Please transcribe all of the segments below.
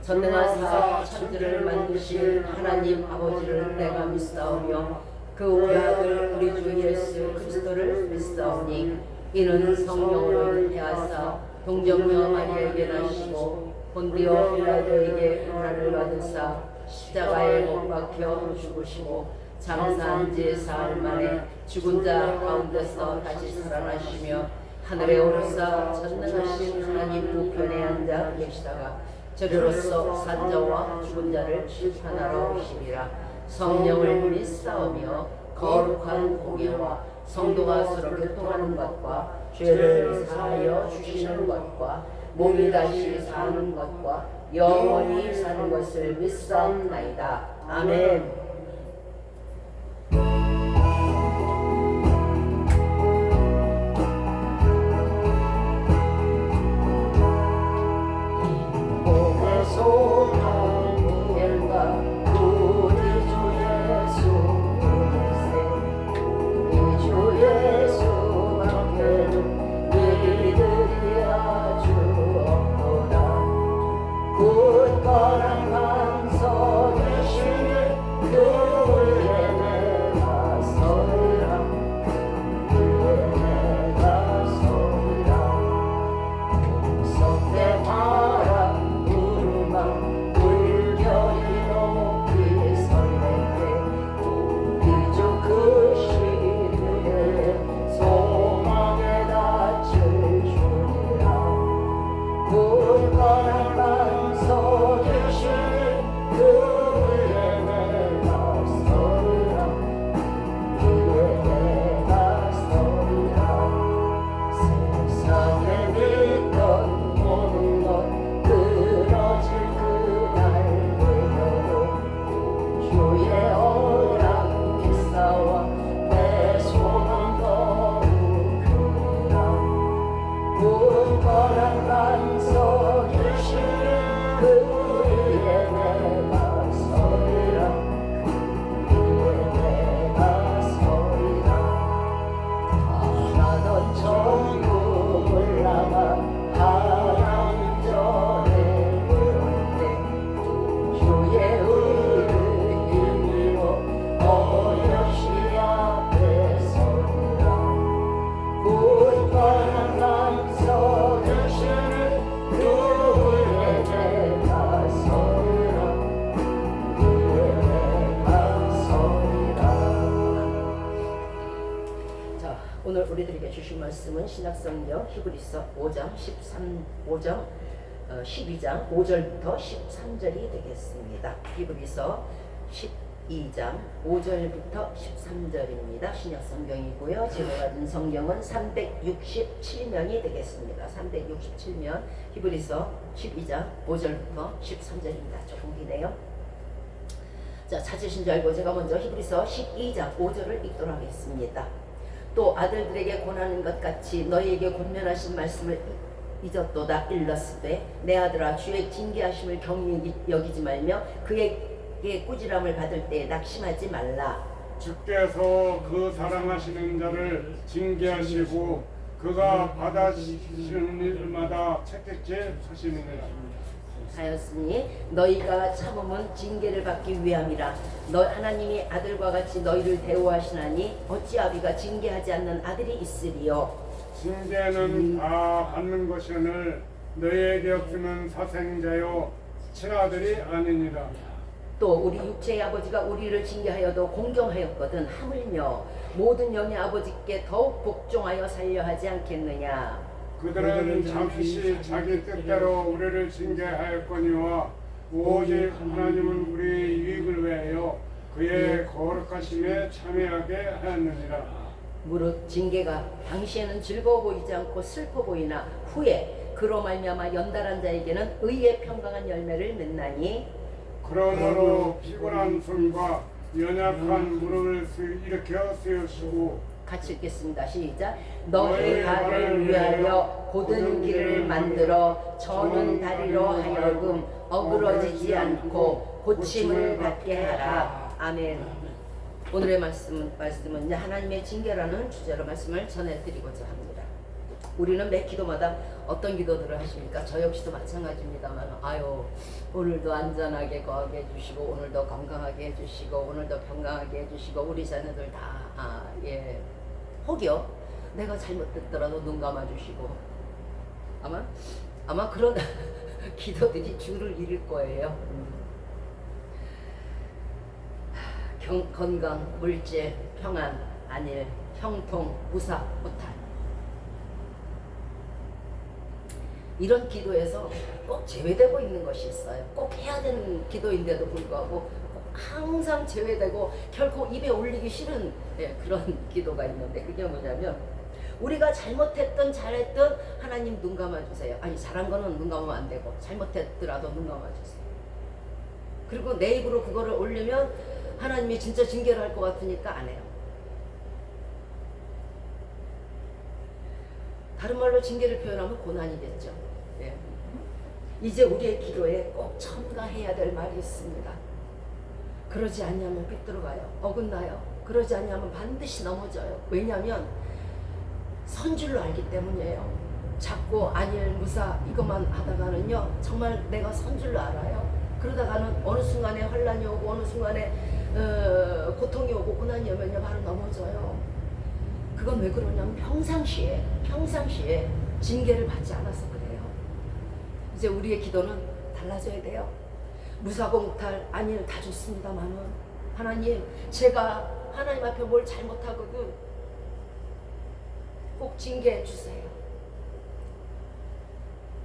전능하사 천지를 만드신 하나님 아버지를 내가 믿사오며 그 오아들 우리 주 예수 그리스도를 믿사오니 이는 성령으로 잉태하사 동정녀 마리아에게 나시고 본디오 빌라도에게 고난을 받으사 십자가에 못 박혀 죽으시고 장사한 지 사흘 만에 죽은 자 가운데서 다시 살아나시며 하늘에 오르사 전능하신 하나님 우편에 앉아 계시다가 저리로서 산자와 죽은 자를 심판하러 오시리라. 성령을 믿사오며 거룩한 공예와 성도가 서로 교통하는 것과 죄를 사하여 주시는 것과 몸이 다시 사는 것과 영원히 사는 것을 믿사옵나이다. 아멘. 오늘 우리들에게 주신 말씀은 신약성경 히브리서 5장 12장 5절부터 13절이 되겠습니다. 히브리서 12장 5절부터 13절입니다. 신약성경이고요. 제가 가진 성경은 367면이 되겠습니다. 367면 히브리서 12장 5절부터 13절입니다. 조금 기네요. 자, 찾으신 줄 알고 제가 먼저 히브리서 12장 5절을 읽도록 하겠습니다. 또 아들들에게 권하는 것 같이 너희에게 권면하신 말씀을 잊었도다. 일렀으되 내 아들아 주의 징계하심을 경히 여기지 말며 그에게 꾸지람을 받을 때 낙심하지 말라. 주께서 그 사랑하시는 자를 징계하시고 그가 받아주시는 일마다 채택제 하시느니라. 하였으니 너희가 참음은 징계를 받기 위함이라. 너 하나님이 아들과 같이 너희를 대우하시나니 어찌 아비가 징계하지 않는 아들이 있으리요. 징계는 다 받는 것이오늘 너희에게 없으면 사생자요 친아들이 아니니라. 또 우리 육체의 아버지가 우리를 징계하여도 공경하였거든 하물며 모든 영의 아버지께 더욱 복종하여 살려 하지 않겠느냐. 그들은 잠시 자기 뜻대로 우리를 징계하였거니와 오직 하나님은 우리의 유익을 위하여 그의 거룩하심에 참여하게 하였느니라. 무릇 징계가 당시에는 즐거워 보이지 않고 슬퍼 보이나 후에 그로 말미암아 연달한 자에게는 의의 평강한 열매를 맺나니. 그러므로 피곤한 손과 연약한 무릎을 일으켜 세우시고. 같이 읽겠습니다. 시작. 너희 발을 위하여 곧은 길을 만들어 저는 다리로 하여금 어그러지지 않고 고침을 받게 하라. 아멘. 오늘의 말씀은 하나님의 징계라는 주제로 말씀을 전해드리고자 합니다. 우리는 매 기도마다 어떤 기도들을 하십니까? 저 역시도 마찬가지입니다만, 아유 오늘도 안전하게 거하게 해주시고, 오늘도 건강하게 해주시고, 오늘도 평강하게 해주시고, 우리 자녀들 다 혹여 내가 잘못됐더라도 눈 감아주시고, 아마 그런 기도들이 주를 이룰 거예요. 건강, 물질, 평안, 안일, 형통, 무사, 무탈. 이런 기도에서 꼭 제외되고 있는 것이 있어요. 꼭 해야 되는 기도인데도 불구하고 항상 제외되고 결코 입에 올리기 싫은 그런 기도가 있는데, 그게 뭐냐면, 우리가 잘못했든 잘했든 하나님 눈 감아주세요. 아니, 잘한 거는 눈 감으면 안 되고 잘못했더라도 눈 감아주세요. 그리고 내 입으로 그거를 올리면 하나님이 진짜 징계를 할 것 같으니까 안 해요. 다른 말로 징계를 표현하면 고난이겠죠. 예. 이제 우리의 기도에 꼭 첨가해야 될 말이 있습니다. 그러지 않냐면 삐뚤어가요. 어긋나요. 그러지 않냐면 반드시 넘어져요. 왜냐하면 선줄로 알기 때문이에요. 작고 안일 무사 이것만 하다가는요, 정말 내가 선줄로 알아요. 그러다가는 어느 순간에 환란이 오고 어느 순간에 고통이 오고 고난이 오면요 바로 넘어져요. 그건 왜 그러냐면 평상시에 징계를 받지 않아서 그래요. 이제 우리의 기도는 달라져야 돼요. 무사고 무탈 안일 다 좋습니다만은, 하나님 제가 하나님 앞에 뭘 잘못하거든 꼭 징계해 주세요.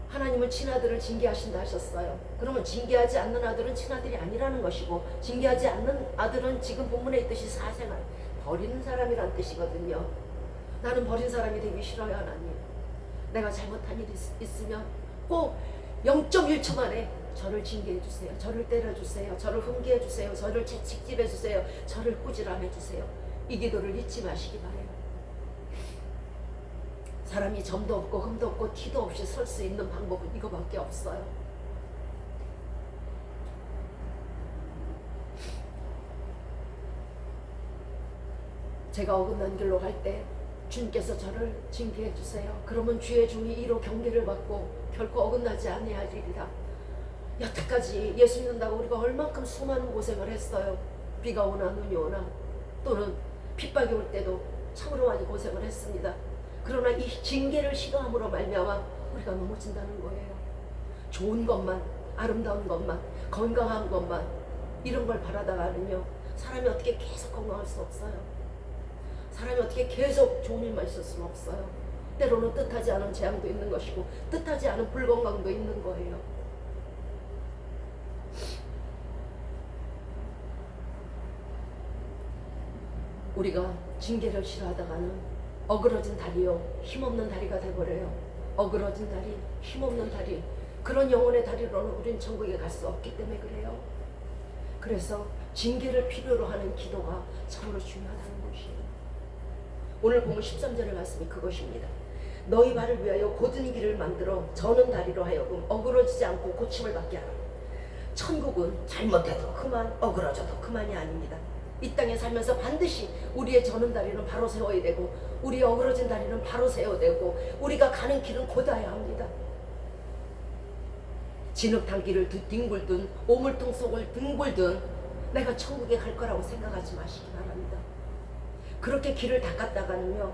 하나님은 친아들을 징계하신다 하셨어요. 그러면 징계하지 않는 아들은 친아들이 아니라는 것이고, 징계하지 않는 아들은 지금 본문에 있듯이 사생활 버리는 사람이란 뜻이거든요. 나는 버린 사람이 되기 싫어요. 하나님, 내가 잘못한 일이 있으면 꼭 0.1초 만에 저를 징계해 주세요. 저를 때려 주세요. 저를 훈계해 주세요. 저를 채찍질해 주세요. 저를 꾸지람해 주세요. 이 기도를 잊지 마시기 바래요. 사람이 점도 없고 흠도 없고 티도 없이 설 수 있는 방법은 이거밖에 없어요. 제가 어긋난 길로 갈 때 주님께서 저를 징계해 주세요. 그러면 주의 종이 이로 경계를 받고 결코 어긋나지 아니하리라. 여태까지 예수 믿는다고 우리가 얼만큼 수많은 고생을 했어요. 비가 오나 눈이 오나 또는 핍박이 올 때도 참으로 많이 고생을 했습니다. 그러나 이 징계를 싫어함으로 말미암아 우리가 넘어진다는 거예요. 좋은 것만, 아름다운 것만, 건강한 것만 이런 걸 바라다가는요, 사람이 어떻게 계속 건강할 수 없어요. 사람이 어떻게 계속 좋은 일만 있을 수는 없어요. 때로는 뜻하지 않은 재앙도 있는 것이고 뜻하지 않은 불건강도 있는 거예요. 우리가 징계를 싫어하다가는 어그러진 다리요, 힘없는 다리가 돼버려요. 어그러진 다리, 힘없는 다리, 그런 영혼의 다리로는 우린 천국에 갈 수 없기 때문에 그래요. 그래서 징계를 필요로 하는 기도가 참으로 중요하다는 것이에요. 오늘 보면 13절의 말씀이 그것입니다. 너희 발을 위하여 곧은 길을 만들어 저는 다리로 하여금 어그러지지 않고 고침을 받게 하라. 천국은 잘못해도 그만, 어그러져도 그만이 아닙니다. 이 땅에 살면서 반드시 우리의 저는 다리는 바로 세워야 되고, 우리의 어그러진 다리는 바로 세워야 되고, 우리가 가는 길은 곧아야 합니다. 진흙탕 길을 뒹굴든 오물통 속을 뒹굴든 내가 천국에 갈 거라고 생각하지 마시기 바랍니다. 그렇게 길을 닦았다가는요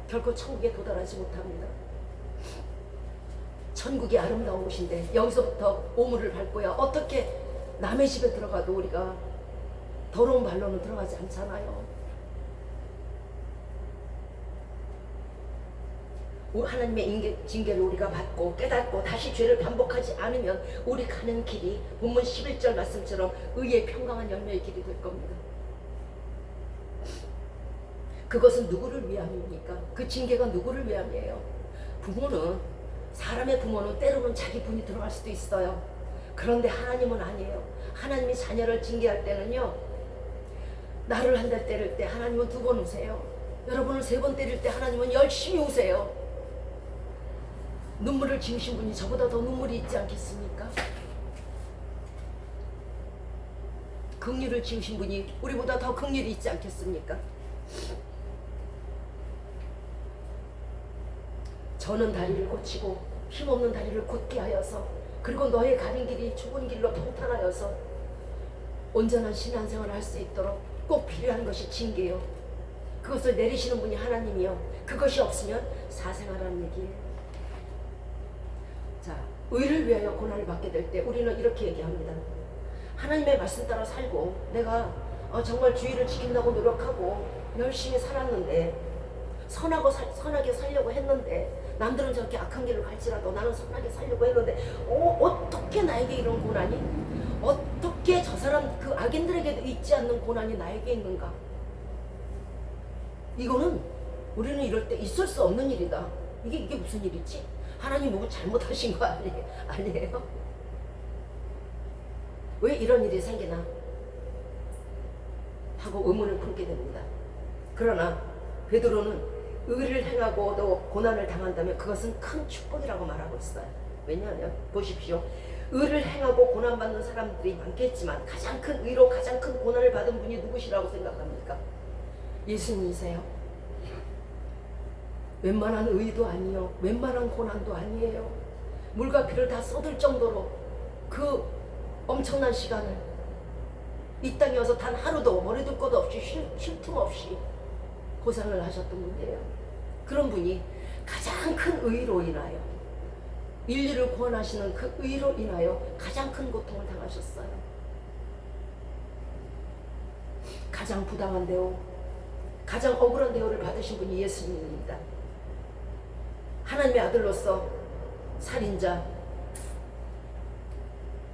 결코 천국에 도달하지 못합니다. 천국이 아름다운 곳인데 여기서부터 오물을 밟고야 어떻게 남의 집에 들어가도 우리가 더러운 발로는 들어가지 않잖아요. 하나님의 징계를 우리가 받고 깨닫고 다시 죄를 반복하지 않으면 우리 가는 길이 본문 11절 말씀처럼 의의 평강한 열매의 길이 될 겁니다. 그것은 누구를 위함입니까? 그 징계가 누구를 위함이에요? 부모는, 사람의 부모는 때로는 자기 분이 들어갈 수도 있어요. 그런데 하나님은 아니에요. 하나님이 자녀를 징계할 때는요, 나를 한 대 때릴 때 하나님은 2번 우세요. 여러분을 3번 때릴 때 하나님은 열심히 우세요. 눈물을 지으신 분이 저보다 더 눈물이 있지 않겠습니까? 긍휼을 지으신 분이 우리보다 더 긍휼이 있지 않겠습니까? 저는 다리를 고치고 힘없는 다리를 곧게 하여서 그리고 너의 가는 길이 좁은 길로 평탄하여서 온전한 신앙생활을 할 수 있도록 꼭 필요한 것이 징계요. 그것을 내리시는 분이 하나님이요. 그것이 없으면 사생활하는 얘기예요. 자, 의를 위하여 고난을 받게 될 때 우리는 이렇게 얘기합니다. 하나님의 말씀 따라 살고 내가 정말 주의를 지킨다고 노력하고 열심히 살았는데 선하게 살려고 했는데 남들은 저렇게 악한 길을 갈지라도 나는 선하게 살려고 했는데 어떻게 나에게 이런 고난이? 어떻게 저 사람 그 악인들에게도 있지 않는 고난이 나에게 있는가? 이거는 우리는 이럴 때 있을 수 없는 일이다. 이게 무슨 일이지? 하나님 뭐 잘못하신 거 아니에요? 왜 이런 일이 생기나? 하고 의문을 품게 됩니다. 그러나 베드로는 의를 행하고도 고난을 당한다면 그것은 큰 축복이라고 말하고 있어요. 왜냐하면 보십시오. 의를 행하고 고난받는 사람들이 많겠지만 가장 큰 의로 가장 큰 고난을 받은 분이 누구시라고 생각합니까? 예수님이세요. 웬만한 의도 아니요, 웬만한 고난도 아니에요. 물과 피를 다 쏟을 정도로 그 엄청난 시간을 이 땅에 와서 단 하루도 머리둘 것 없이 쉴 틈 없이 고생을 하셨던 분이에요. 그런 분이 가장 큰 의로 인하여 인류를 구원하시는 그 의로 인하여 가장 큰 고통을 당하셨어요. 가장 부당한 대우, 가장 억울한 대우를 받으신 분이 예수님입니다. 하나님의 아들로서 살인자,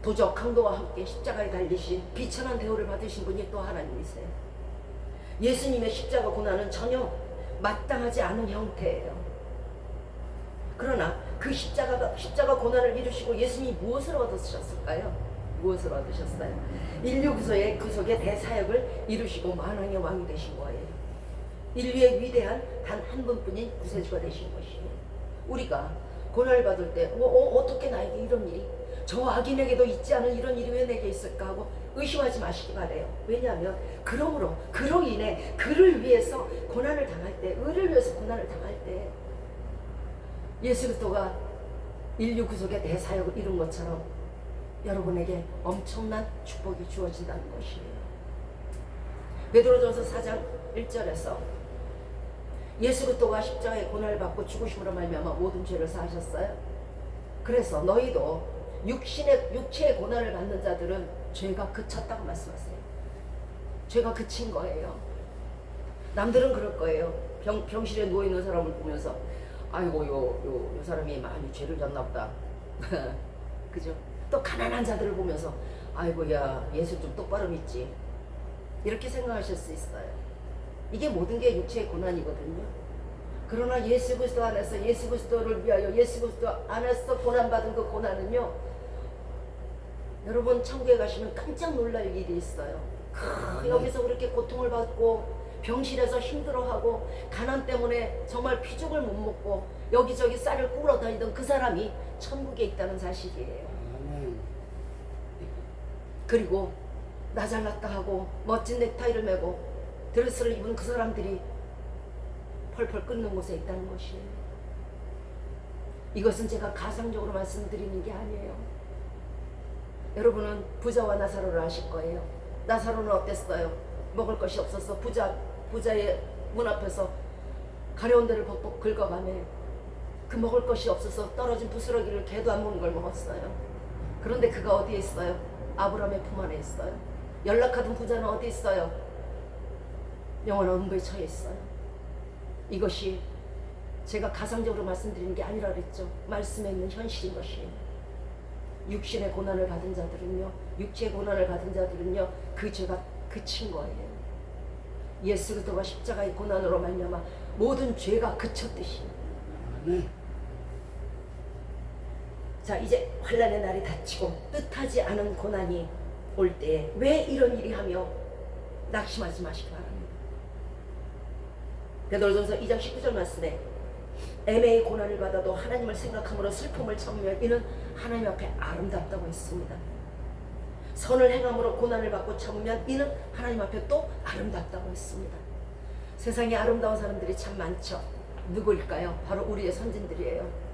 도적, 강도와 함께 십자가에 달리신 비천한 대우를 받으신 분이 또 하나님이세요. 예수님의 십자가 고난은 전혀 마땅하지 않은 형태예요. 그러나 그 십자가 고난을 이루시고 예수님이 무엇을 얻으셨을까요? 무엇을 얻으셨어요? 인류 구속의 대사역을 이루시고 만왕의 왕이 되신 거예요. 인류의 위대한 단 한 분뿐인 구세주가 되신 것이에요. 우리가 고난을 받을 때 어떻게 나에게 이런 일이, 저 악인에게도 있지 않은 이런 일이 왜 내게 있을까 하고 의심하지 마시기 바래요. 왜냐하면 그로 인해 그를 위해서 고난을 당할 때, 의를 위해서 고난을 당할 때 예수 그리스도가 인류 구속의 대사역을 이룬 것처럼 여러분에게 엄청난 축복이 주어진다는 것이에요. 베드로전서 4장 1절에서 예수 그리스도가 십자가의 고난을 받고 죽으심으로 말미암아 모든 죄를 사하셨어요. 그래서 너희도 육체의 고난을 받는 자들은 죄가 그쳤다고 말씀하세요. 죄가 그친 거예요. 남들은 그럴 거예요. 병실에 누워있는 사람을 보면서 아이고 요 사람이 많이 죄를 졌나 보다. 그죠? 또 가난한 자들을 보면서 아이고 야 예수 좀 똑바로 믿지. 이렇게 생각하실 수 있어요. 이게 모든 게 육체의 고난이거든요. 그러나 예수 그리스도 안에서 예수 그리스도를 위하여 예수 그리스도 안에서 고난받은 그 고난은요, 여러분 천국에 가시면 깜짝 놀랄 일이 있어요. 여기서 그렇게 고통을 받고 병실에서 힘들어하고 가난 때문에 정말 피죽을 못 먹고 여기저기 쌀을 꾸러 다니던 그 사람이 천국에 있다는 사실이에요. 그리고 나 잘났다 하고 멋진 넥타이를 메고 드레스를 입은 그 사람들이 펄펄 끓는 곳에 있다는 것이에요. 이것은 제가 가상적으로 말씀드리는 게 아니에요. 여러분은 부자와 나사로를 아실 거예요. 나사로는 어땠어요? 먹을 것이 없어서 부자의 문 앞에서 가려운 데를 벅벅 긁어가며 그 먹을 것이 없어서 떨어진 부스러기를 개도 안 먹는 걸 먹었어요. 그런데 그가 어디에 있어요? 아브라함의 품 안에 있어요. 연락하던 부자는 어디 있어요? 영원한 음부에 처해 있어요. 이것이 제가 가상적으로 말씀드리는 게 아니라 그랬죠. 말씀에 있는 현실인 것이에요. 육신의 고난을 받은 자들은요, 육체의 고난을 받은 자들은요, 그 죄가 그친 거예요. 예수 그리스도가 십자가의 고난으로 말미암아 모든 죄가 그쳤듯이. 자, 이제 환난의 날이 닥치고 뜻하지 않은 고난이 올 때 왜 이런 일이 하며 낙심하지 마시기 바랍니다. 베드로전서 2장 19절 말씀에 애매히 고난을 받아도 하나님을 생각함으로 슬픔을 참으면 이는 하나님 앞에 아름답다고 했습니다. 선을 행함으로 고난을 받고 참으면 이는 하나님 앞에 또 아름답다고 했습니다. 세상에 아름다운 사람들이 참 많죠. 누구일까요? 바로 우리의 선진들이에요.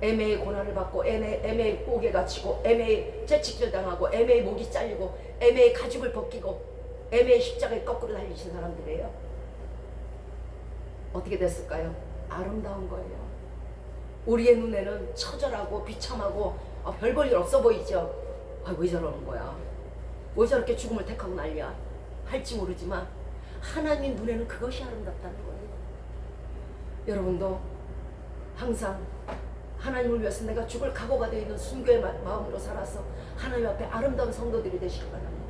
애매히 고난을 받고 애매히 옥에 갇히고 애매히 채찍질 당하고 애매히 목이 잘리고 애매히 가죽을 벗기고 애매히 십자가에 거꾸로 달리신 사람들이에요. 어떻게 됐을까요? 아름다운 거예요. 우리의 눈에는 처절하고 비참하고 별 볼 일 없어 보이죠. 왜 저러는 거야? 왜 저렇게 죽음을 택하고 난리야? 할지 모르지만 하나님 눈에는 그것이 아름답다는 거예요. 여러분도 항상 하나님을 위해서 내가 죽을 각오가 되어 있는 순교의 마음으로 살아서 하나님 앞에 아름다운 성도들이 되시기 바랍니다.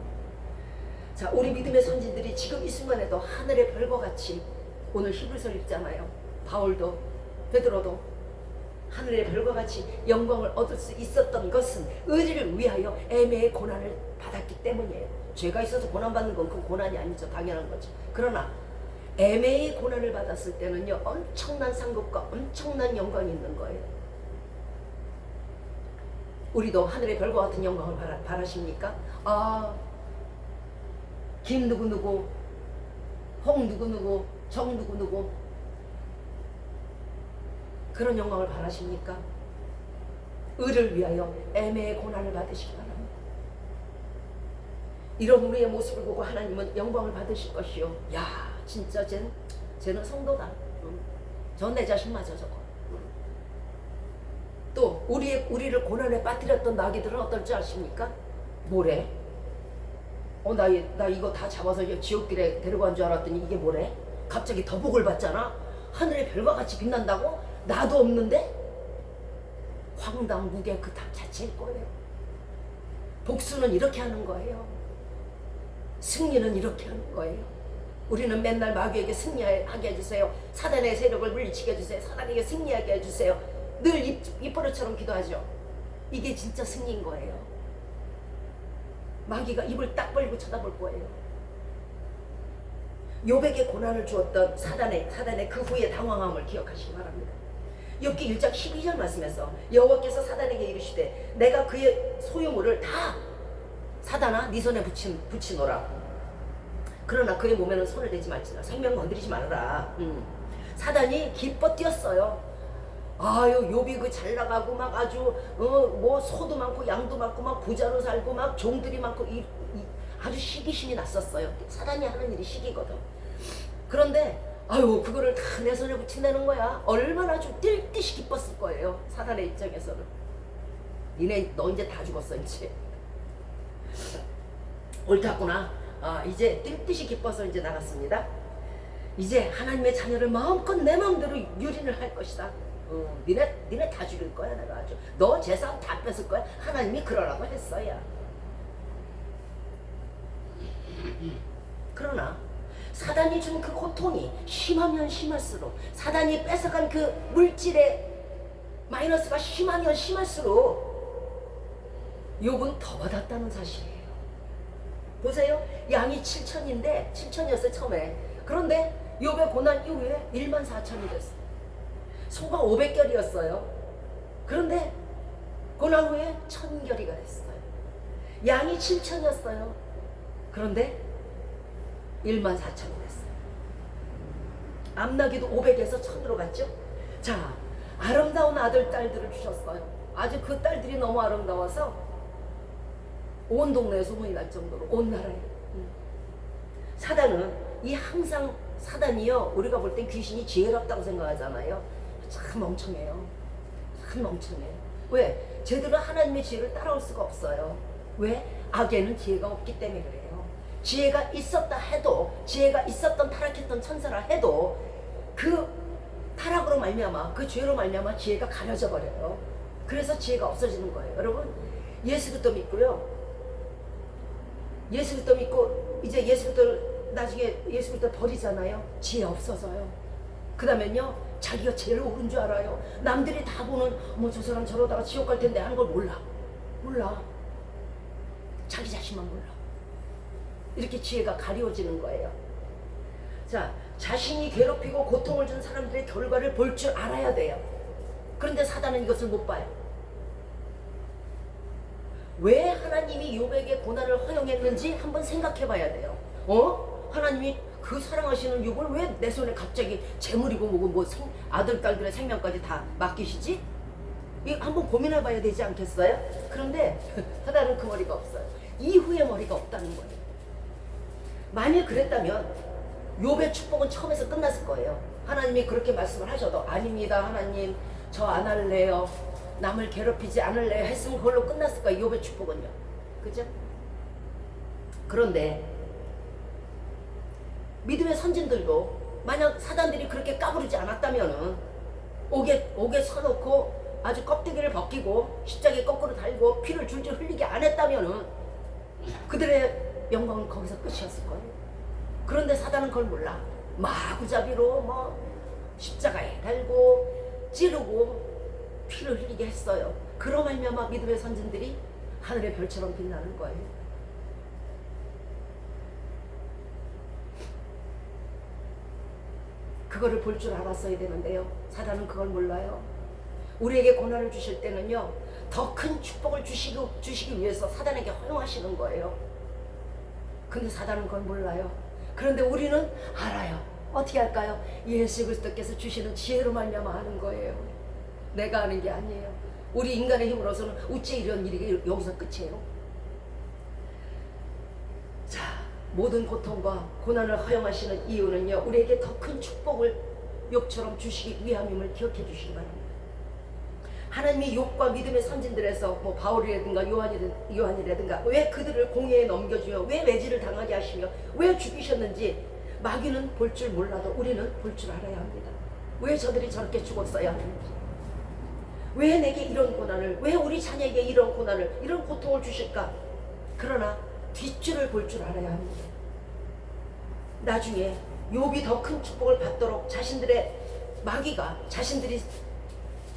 자, 우리 믿음의 선진들이 지금 이 순간에도 하늘의 별과 같이, 오늘 히브리서를 읽잖아요. 바울도 베드로도 하늘의 별과 같이 영광을 얻을 수 있었던 것은 의리를 위하여 애매의 고난을 받았기 때문이에요. 죄가 있어서 고난받는 건 그 고난이 아니죠. 당연한 거죠. 그러나 애매의 고난을 받았을 때는요, 엄청난 상급과 엄청난 영광이 있는 거예요. 우리도 하늘의 별과 같은 영광을 바라십니까? 김 누구누구, 홍 누구누구, 정 누구누구, 그런 영광을 바라십니까? 의를 위하여 애매의 고난을 받으시기 바랍니다. 이런 우리의 모습을 보고 하나님은 영광을 받으실 것이요. 야, 진짜 쟤는 성도다. 전 내 자신 맞아 저거. 또 우리를 고난에 빠뜨렸던 나귀들은 어떨지 아십니까? 뭐래? 나 이거 다 잡아서 지옥길에 데려간 줄 알았더니 이게 뭐래? 갑자기 더복을 받잖아. 하늘의 별과 같이 빛난다고? 나도 없는데? 황당무계 그 답 자체일 거예요. 복수는 이렇게 하는 거예요. 승리는 이렇게 하는 거예요. 우리는 맨날 마귀에게 승리하게 해주세요. 사단의 세력을 물리치게 해주세요. 사단에게 승리하게 해주세요. 늘 입버릇처럼 기도하죠. 이게 진짜 승리인 거예요. 마귀가 입을 딱 벌리고 쳐다볼 거예요. 욥에게 고난을 주었던 사단의 그 후에 당황함을 기억하시기 바랍니다. 욥기 1장 12절 말씀에서 여호와께서 사단에게 이르시되 내가 그의 소유물을 다 사단아 네 손에 붙이노라. 그러나 그의 몸에는 손을 대지 말지라. 생명 건드리지 말아라. 사단이 기뻐 뛰었어요. 욥이 그 잘 나가고 막 아주 뭐 소도 많고 양도 많고 막 부자로 살고 막 종들이 많고 아주 시기심이 났었어요. 사단이 하는 일이 시기거든. 그런데 그거를 다 내 손에 붙인다는 거야. 얼마나 좀 뛸 듯이 기뻤을 거예요. 사단의 입장에서는. 너 이제 다 죽었어 이제. 옳았구나. 이제 뛸 듯이 기뻐서 이제 나갔습니다. 이제 하나님의 자녀를 마음껏 내 마음대로 유린을 할 것이다. 니네 다 죽일 거야 내가 아주. 너 재산 다 뺏을 거야. 하나님이 그러라고 했어야. 그러나 사단이 준 그 고통이 심하면 심할수록, 사단이 뺏어간 그 물질의 마이너스가 심하면 심할수록 욥은 더 받았다는 사실이에요. 보세요. 양이 7천이었어요 처음에. 그런데 욥의 고난 이후에 14,000이 됐어요. 소가 500결이었어요. 그런데 고난 후에 1000결이가 됐어요. 양이 7천이었어요. 그런데 14,000이 됐어요. 암나기도 500에서 1000으로 갔죠. 자, 아름다운 아들 딸들을 주셨어요. 아주 그 딸들이 너무 아름다워서 온 동네에 소문이 날 정도로, 온 나라에. 항상 사단이요, 우리가 볼 땐 귀신이 지혜롭다고 생각하잖아요. 참 멍청해요. 참 멍청해. 왜? 쟤들은 하나님의 지혜를 따라올 수가 없어요. 왜? 악에는 지혜가 없기 때문에 그래요. 지혜가 있었다 해도, 지혜가 있었던 타락했던 천사라 해도 그 타락으로 말미암아, 그 죄로 말미암아 지혜가 가려져 버려요. 그래서 지혜가 없어지는 거예요. 여러분, 예수 그리스도 믿고요. 예수 그리스도 믿고 이제 예수 그리스도를 나중에 예수 그리스도 버리잖아요. 지혜 없어서요. 그 다음엔요, 자기가 제일 옳은 줄 알아요. 남들이 다 보는 저 사람 저러다가 지옥 갈 텐데 하는 걸 몰라. 자기 자신만 몰라. 이렇게 지혜가 가려워지는 거예요. 자, 자신이 괴롭히고 고통을 준 사람들의 결과를 볼 줄 알아야 돼요. 그런데 사단은 이것을 못 봐요. 왜 하나님이 욥에게 고난을 허용했는지 한번 생각해 봐야 돼요. 하나님이 그 사랑하시는 육을 왜 내 손에 갑자기 재물이고 뭐고 뭐 아들 딸들의 생명까지 다 맡기시지? 이 한번 고민해봐야 되지 않겠어요? 그런데 하다는 그 머리가 없어요. 이후에 머리가 없다는 거예요. 만일 그랬다면 욥의 축복은 처음에서 끝났을 거예요. 하나님이 그렇게 말씀을 하셔도 아닙니다 하나님 저 안 할래요 남을 괴롭히지 않을래요 했으면 그걸로 끝났을 거예요. 욥의 축복은요. 그죠? 그런데 믿음의 선진들도 만약 사단들이 그렇게 까부르지 않았다면은 옥에 서놓고 아주 껍데기를 벗기고 십자가에 거꾸로 달고 피를 줄줄 흘리게 안 했다면은 그들의 영광은 거기서 끝이었을 거예요. 그런데 사단은 그걸 몰라. 마구잡이로 뭐 십자가에 달고 찌르고 피를 흘리게 했어요. 그로 말미암아 믿음의 선진들이 하늘의 별처럼 빛나는 거예요. 그거를 볼 줄 알았어야 되는데요. 사단은 그걸 몰라요. 우리에게 고난을 주실 때는요, 더 큰 축복을 주시기 위해서 사단에게 허용하시는 거예요. 근데 사단은 그걸 몰라요. 그런데 우리는 알아요. 어떻게 할까요? 예수 그리스도께서 주시는 지혜로 말미암아 아는 거예요. 내가 아는 게 아니에요. 우리 인간의 힘으로서는 어째 이런 일이 여기서 끝이에요. 자, 모든 고통과 고난을 허용하시는 이유는요, 우리에게 더 큰 축복을 욥처럼 주시기 위함임을 기억해 주시기 바랍니다. 하나님이 욥과 믿음의 선진들에서 뭐 바울이라든가 요한이라든가 왜 그들을 공회에 넘겨주며 왜 매질을 당하게 하시며 왜 죽이셨는지 마귀는 볼 줄 몰라도 우리는 볼 줄 알아야 합니다. 왜 저들이 저렇게 죽었어야 하는지, 왜 내게 이런 고난을, 왜 우리 자녀에게 이런 고난을, 이런 고통을 주실까? 그러나 뒷줄을 볼 줄 알아야 합니다. 나중에 욥이 더 큰 축복을 받도록 마귀가 자신들이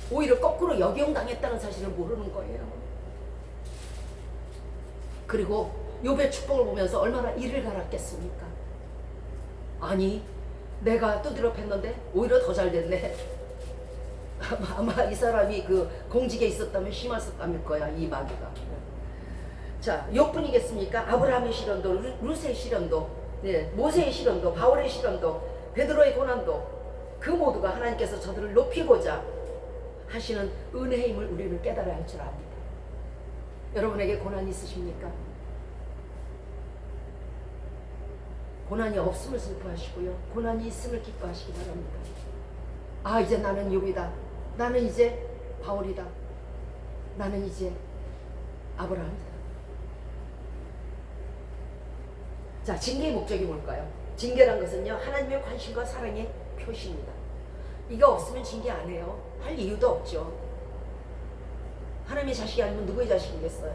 오히려 거꾸로 역용당했다는 사실을 모르는 거예요. 그리고 욥의 축복을 보면서 얼마나 이를 갈았겠습니까? 아니, 내가 두드려 팼는데 오히려 더 잘 됐네. 아마 이 사람이 그 공직에 있었다면 심했었다일 거야, 이 마귀가. 자, 욥뿐이겠습니까? 아브라함의 시련도, 루세의 시련도, 모세의 시련도, 바울의 시련도, 베드로의 고난도, 그 모두가 하나님께서 저들을 높이고자 하시는 은혜의 힘을 우리는 깨달아야 할 줄 압니다. 여러분에게 고난이 있으십니까? 고난이 없음을 슬퍼하시고요, 고난이 있음을 기뻐하시기 바랍니다. 아, 이제 나는 욥이다. 나는 이제 바울이다. 나는 이제 아브라함이다. 자, 징계의 목적이 뭘까요? 징계란 것은요, 하나님의 관심과 사랑의 표시입니다. 이거 없으면 징계 안 해요. 할 이유도 없죠. 하나님의 자식이 아니면 누구의 자식이겠어요?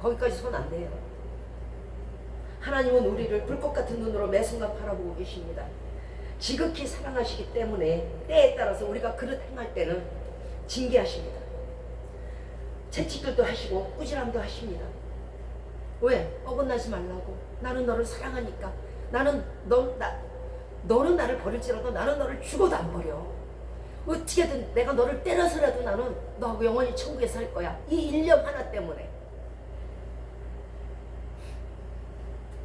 거기까지 손 안 대요. 하나님은 우리를 불꽃 같은 눈으로 매 순간 바라보고 계십니다. 지극히 사랑하시기 때문에 때에 따라서 우리가 그릇 행할 때는 징계하십니다. 채찍질도 하시고 꾸지람도 하십니다. 왜? 어긋나지 말라고. 나는 너를 사랑하니까. 너는 나를 버릴지라도 나는 너를 죽어도 안 버려. 어떻게든 내가 너를 때려서라도 나는 너하고 영원히 천국에 살 거야. 이 일념 하나 때문에.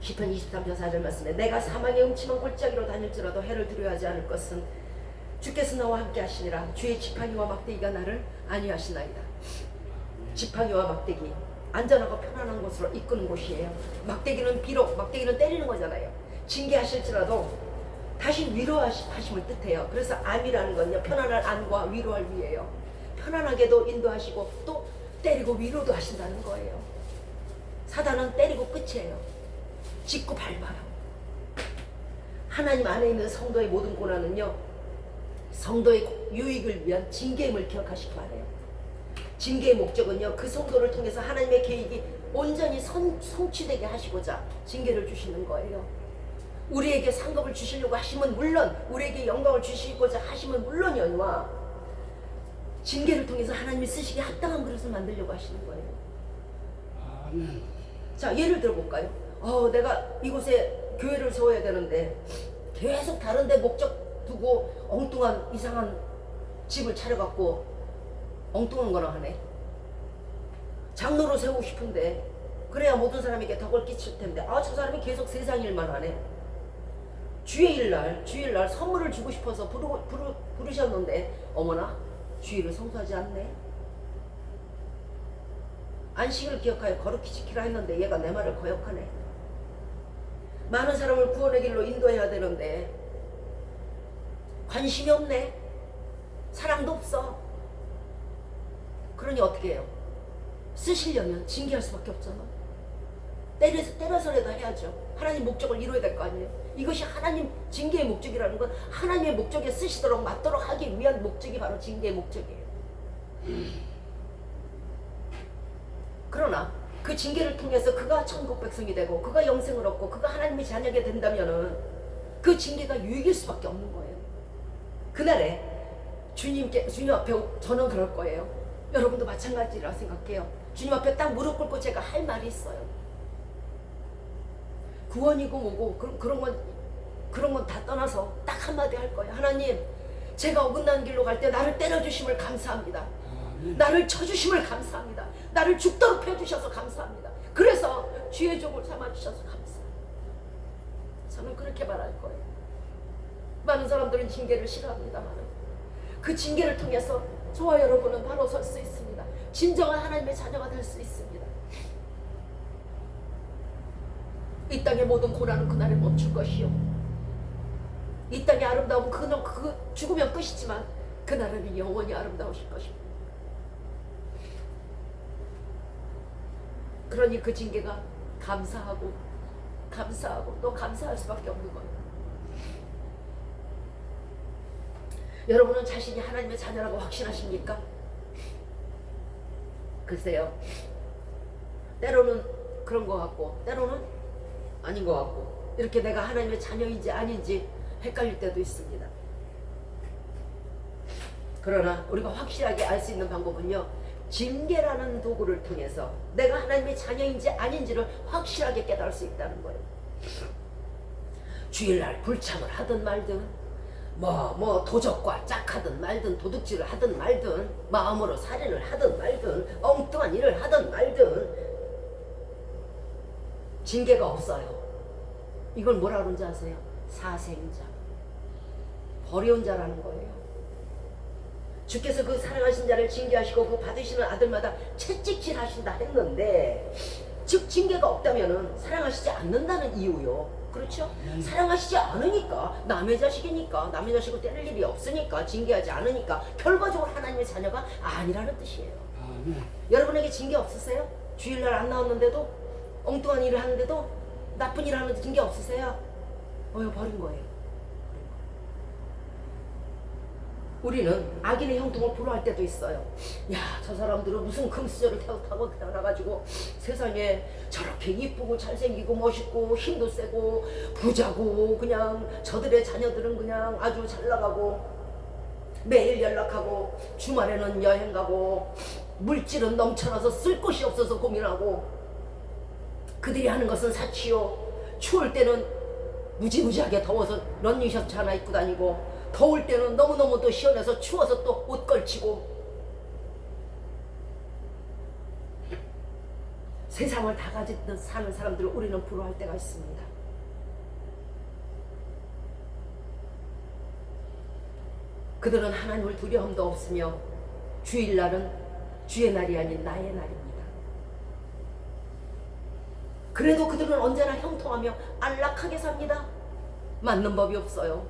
시편 23편 4절 말씀에 내가 사망의 음침한 골짜기로 다닐지라도 해를 두려워하지 않을 것은 주께서 나와 함께 하시니라. 주의 지팡이와 막대기가 나를 안위하시나이다. 지팡이와 막대기, 안전하고 편안한 곳으로 이끄는 곳이에요. 막대기는 때리는 거잖아요. 징계하실지라도 다시 위로하심을 뜻해요. 그래서 암이라는 건요, 편안한 안과 위로할 위예요. 편안하게도 인도하시고 또 때리고 위로도 하신다는 거예요. 사단은 때리고 끝이에요. 짚고 밟아요. 하나님 안에 있는 성도의 모든 고난은요, 성도의 유익을 위한 징계임을 기억하시기 바라요. 징계의 목적은요, 그 성도를 통해서 하나님의 계획이 온전히 성취되게 하시고자 징계를 주시는 거예요. 우리에게 상급을 주시려고 하시면 물론, 우리에게 영광을 주시고자 하시면 물론이오니와 징계를 통해서 하나님이 쓰시기에 합당한 그릇을 만들려고 하시는 거예요. 아멘. 자, 예를 들어볼까요? 내가 이곳에 교회를 세워야 되는데 계속 다른 데 목적 두고 엉뚱한 이상한 집을 차려갖고 엉뚱한 거나 하네. 장로로 세우고 싶은데 그래야 모든 사람에게 덕을 끼칠 텐데 저 사람이 계속 세상 일만 하네. 주일날 선물을 주고 싶어서 부르셨는데 어머나 주일을 성수하지 않네. 안식을 기억하여 거룩히 지키라 했는데 얘가 내 말을 거역하네. 많은 사람을 구원의 길로 인도해야 되는데 관심이 없네. 사랑도 없어. 그러니 어떻게 해요? 쓰시려면 징계할 수밖에 없잖아. 때려서라도 해야죠. 하나님 목적을 이루어야 될 거 아니에요. 이것이 하나님 징계의 목적이라는 건 하나님의 목적에 쓰시도록 맞도록 하기 위한 목적이 바로 징계의 목적이에요. 그러나 그 징계를 통해서 그가 천국 백성이 되고 그가 영생을 얻고 그가 하나님의 자녀가 된다면은 그 징계가 유익일 수밖에 없는 거예요. 그날에 주님 앞에 저는 그럴 거예요. 여러분도 마찬가지라 생각해요. 주님 앞에 딱 무릎 꿇고 제가 할 말이 있어요. 구원이고 뭐고 그런 건 다 떠나서 딱 한마디 할 거예요. 하나님, 제가 어긋난 길로 갈 때 나를 때려주심을 감사합니다. 나를 쳐주심을 감사합니다. 나를 죽도록 펴주셔서 감사합니다. 그래서 주의 종을 삼아주셔서 감사합니다. 저는 그렇게 말할 거예요. 많은 사람들은 징계를 싫어합니다만 그 징계를 통해서 저와 여러분은 바로 설 수 있습니다. 진정한 하나님의 자녀가 될 수 있습니다. 이 땅의 모든 고난은 그날에 멈출 것이요. 이 땅의 아름다움은 그 죽으면 끝이지만 그날은 영원히 아름다우실 것입니다. 그러니 그 징계가 감사하고 또 감사할 수밖에 없는 거예요. 여러분은 자신이 하나님의 자녀라고 확신하십니까? 글쎄요. 때로는 그런 것 같고 때로는 아닌 것 같고 이렇게 내가 하나님의 자녀인지 아닌지 헷갈릴 때도 있습니다. 그러나 우리가 확실하게 알 수 있는 방법은요, 징계라는 도구를 통해서 내가 하나님의 자녀인지 아닌지를 확실하게 깨달을 수 있다는 거예요. 주일날 불참을 하든 말든 도적과 짝하든 말든 도둑질을 하든 말든 마음으로 살인을 하든 말든 엉뚱한 일을 하든 말든 징계가 없어요. 이걸 뭐라 그런지 아세요? 사생자, 버려온 자라는 거예요. 주께서 그 사랑하신 자를 징계하시고 그 받으시는 아들마다 채찍질 하신다 했는데, 즉 징계가 없다면은 사랑하시지 않는다는 이유요. 그렇죠? 사랑하시지 않으니까, 남의 자식이니까, 남의 자식을 때릴 일이 없으니까, 징계하지 않으니까 결과적으로 하나님의 자녀가 아니라는 뜻이에요. 여러분에게 징계 없으세요? 주일날 안 나왔는데도, 엉뚱한 일을 하는데도, 나쁜 일을 하는데 징계 없으세요? 버린 거예요. 우리는 악인의 형통을 부러워할 때도 있어요. 야, 저 사람들은 무슨 금수저를 타고 태어나가지고 세상에 저렇게 이쁘고 잘생기고 멋있고 힘도 세고 부자고, 그냥 저들의 자녀들은 그냥 아주 잘 나가고 매일 연락하고 주말에는 여행 가고 물질은 넘쳐나서 쓸 곳이 없어서 고민하고, 그들이 하는 것은 사치요. 추울 때는 무지무지하게 더워서 런닝셔츠 하나 입고 다니고, 더울 때는 너무너무 또 시원해서 추워서 또 옷 걸치고, 세상을 다 가지듯 사는 사람들을 우리는 부러워할 때가 있습니다. 그들은 하나님을 두려움도 없으며 주일날은 주의 날이 아닌 나의 날입니다. 그래도 그들은 언제나 형통하며 안락하게 삽니다. 맞는 법이 없어요.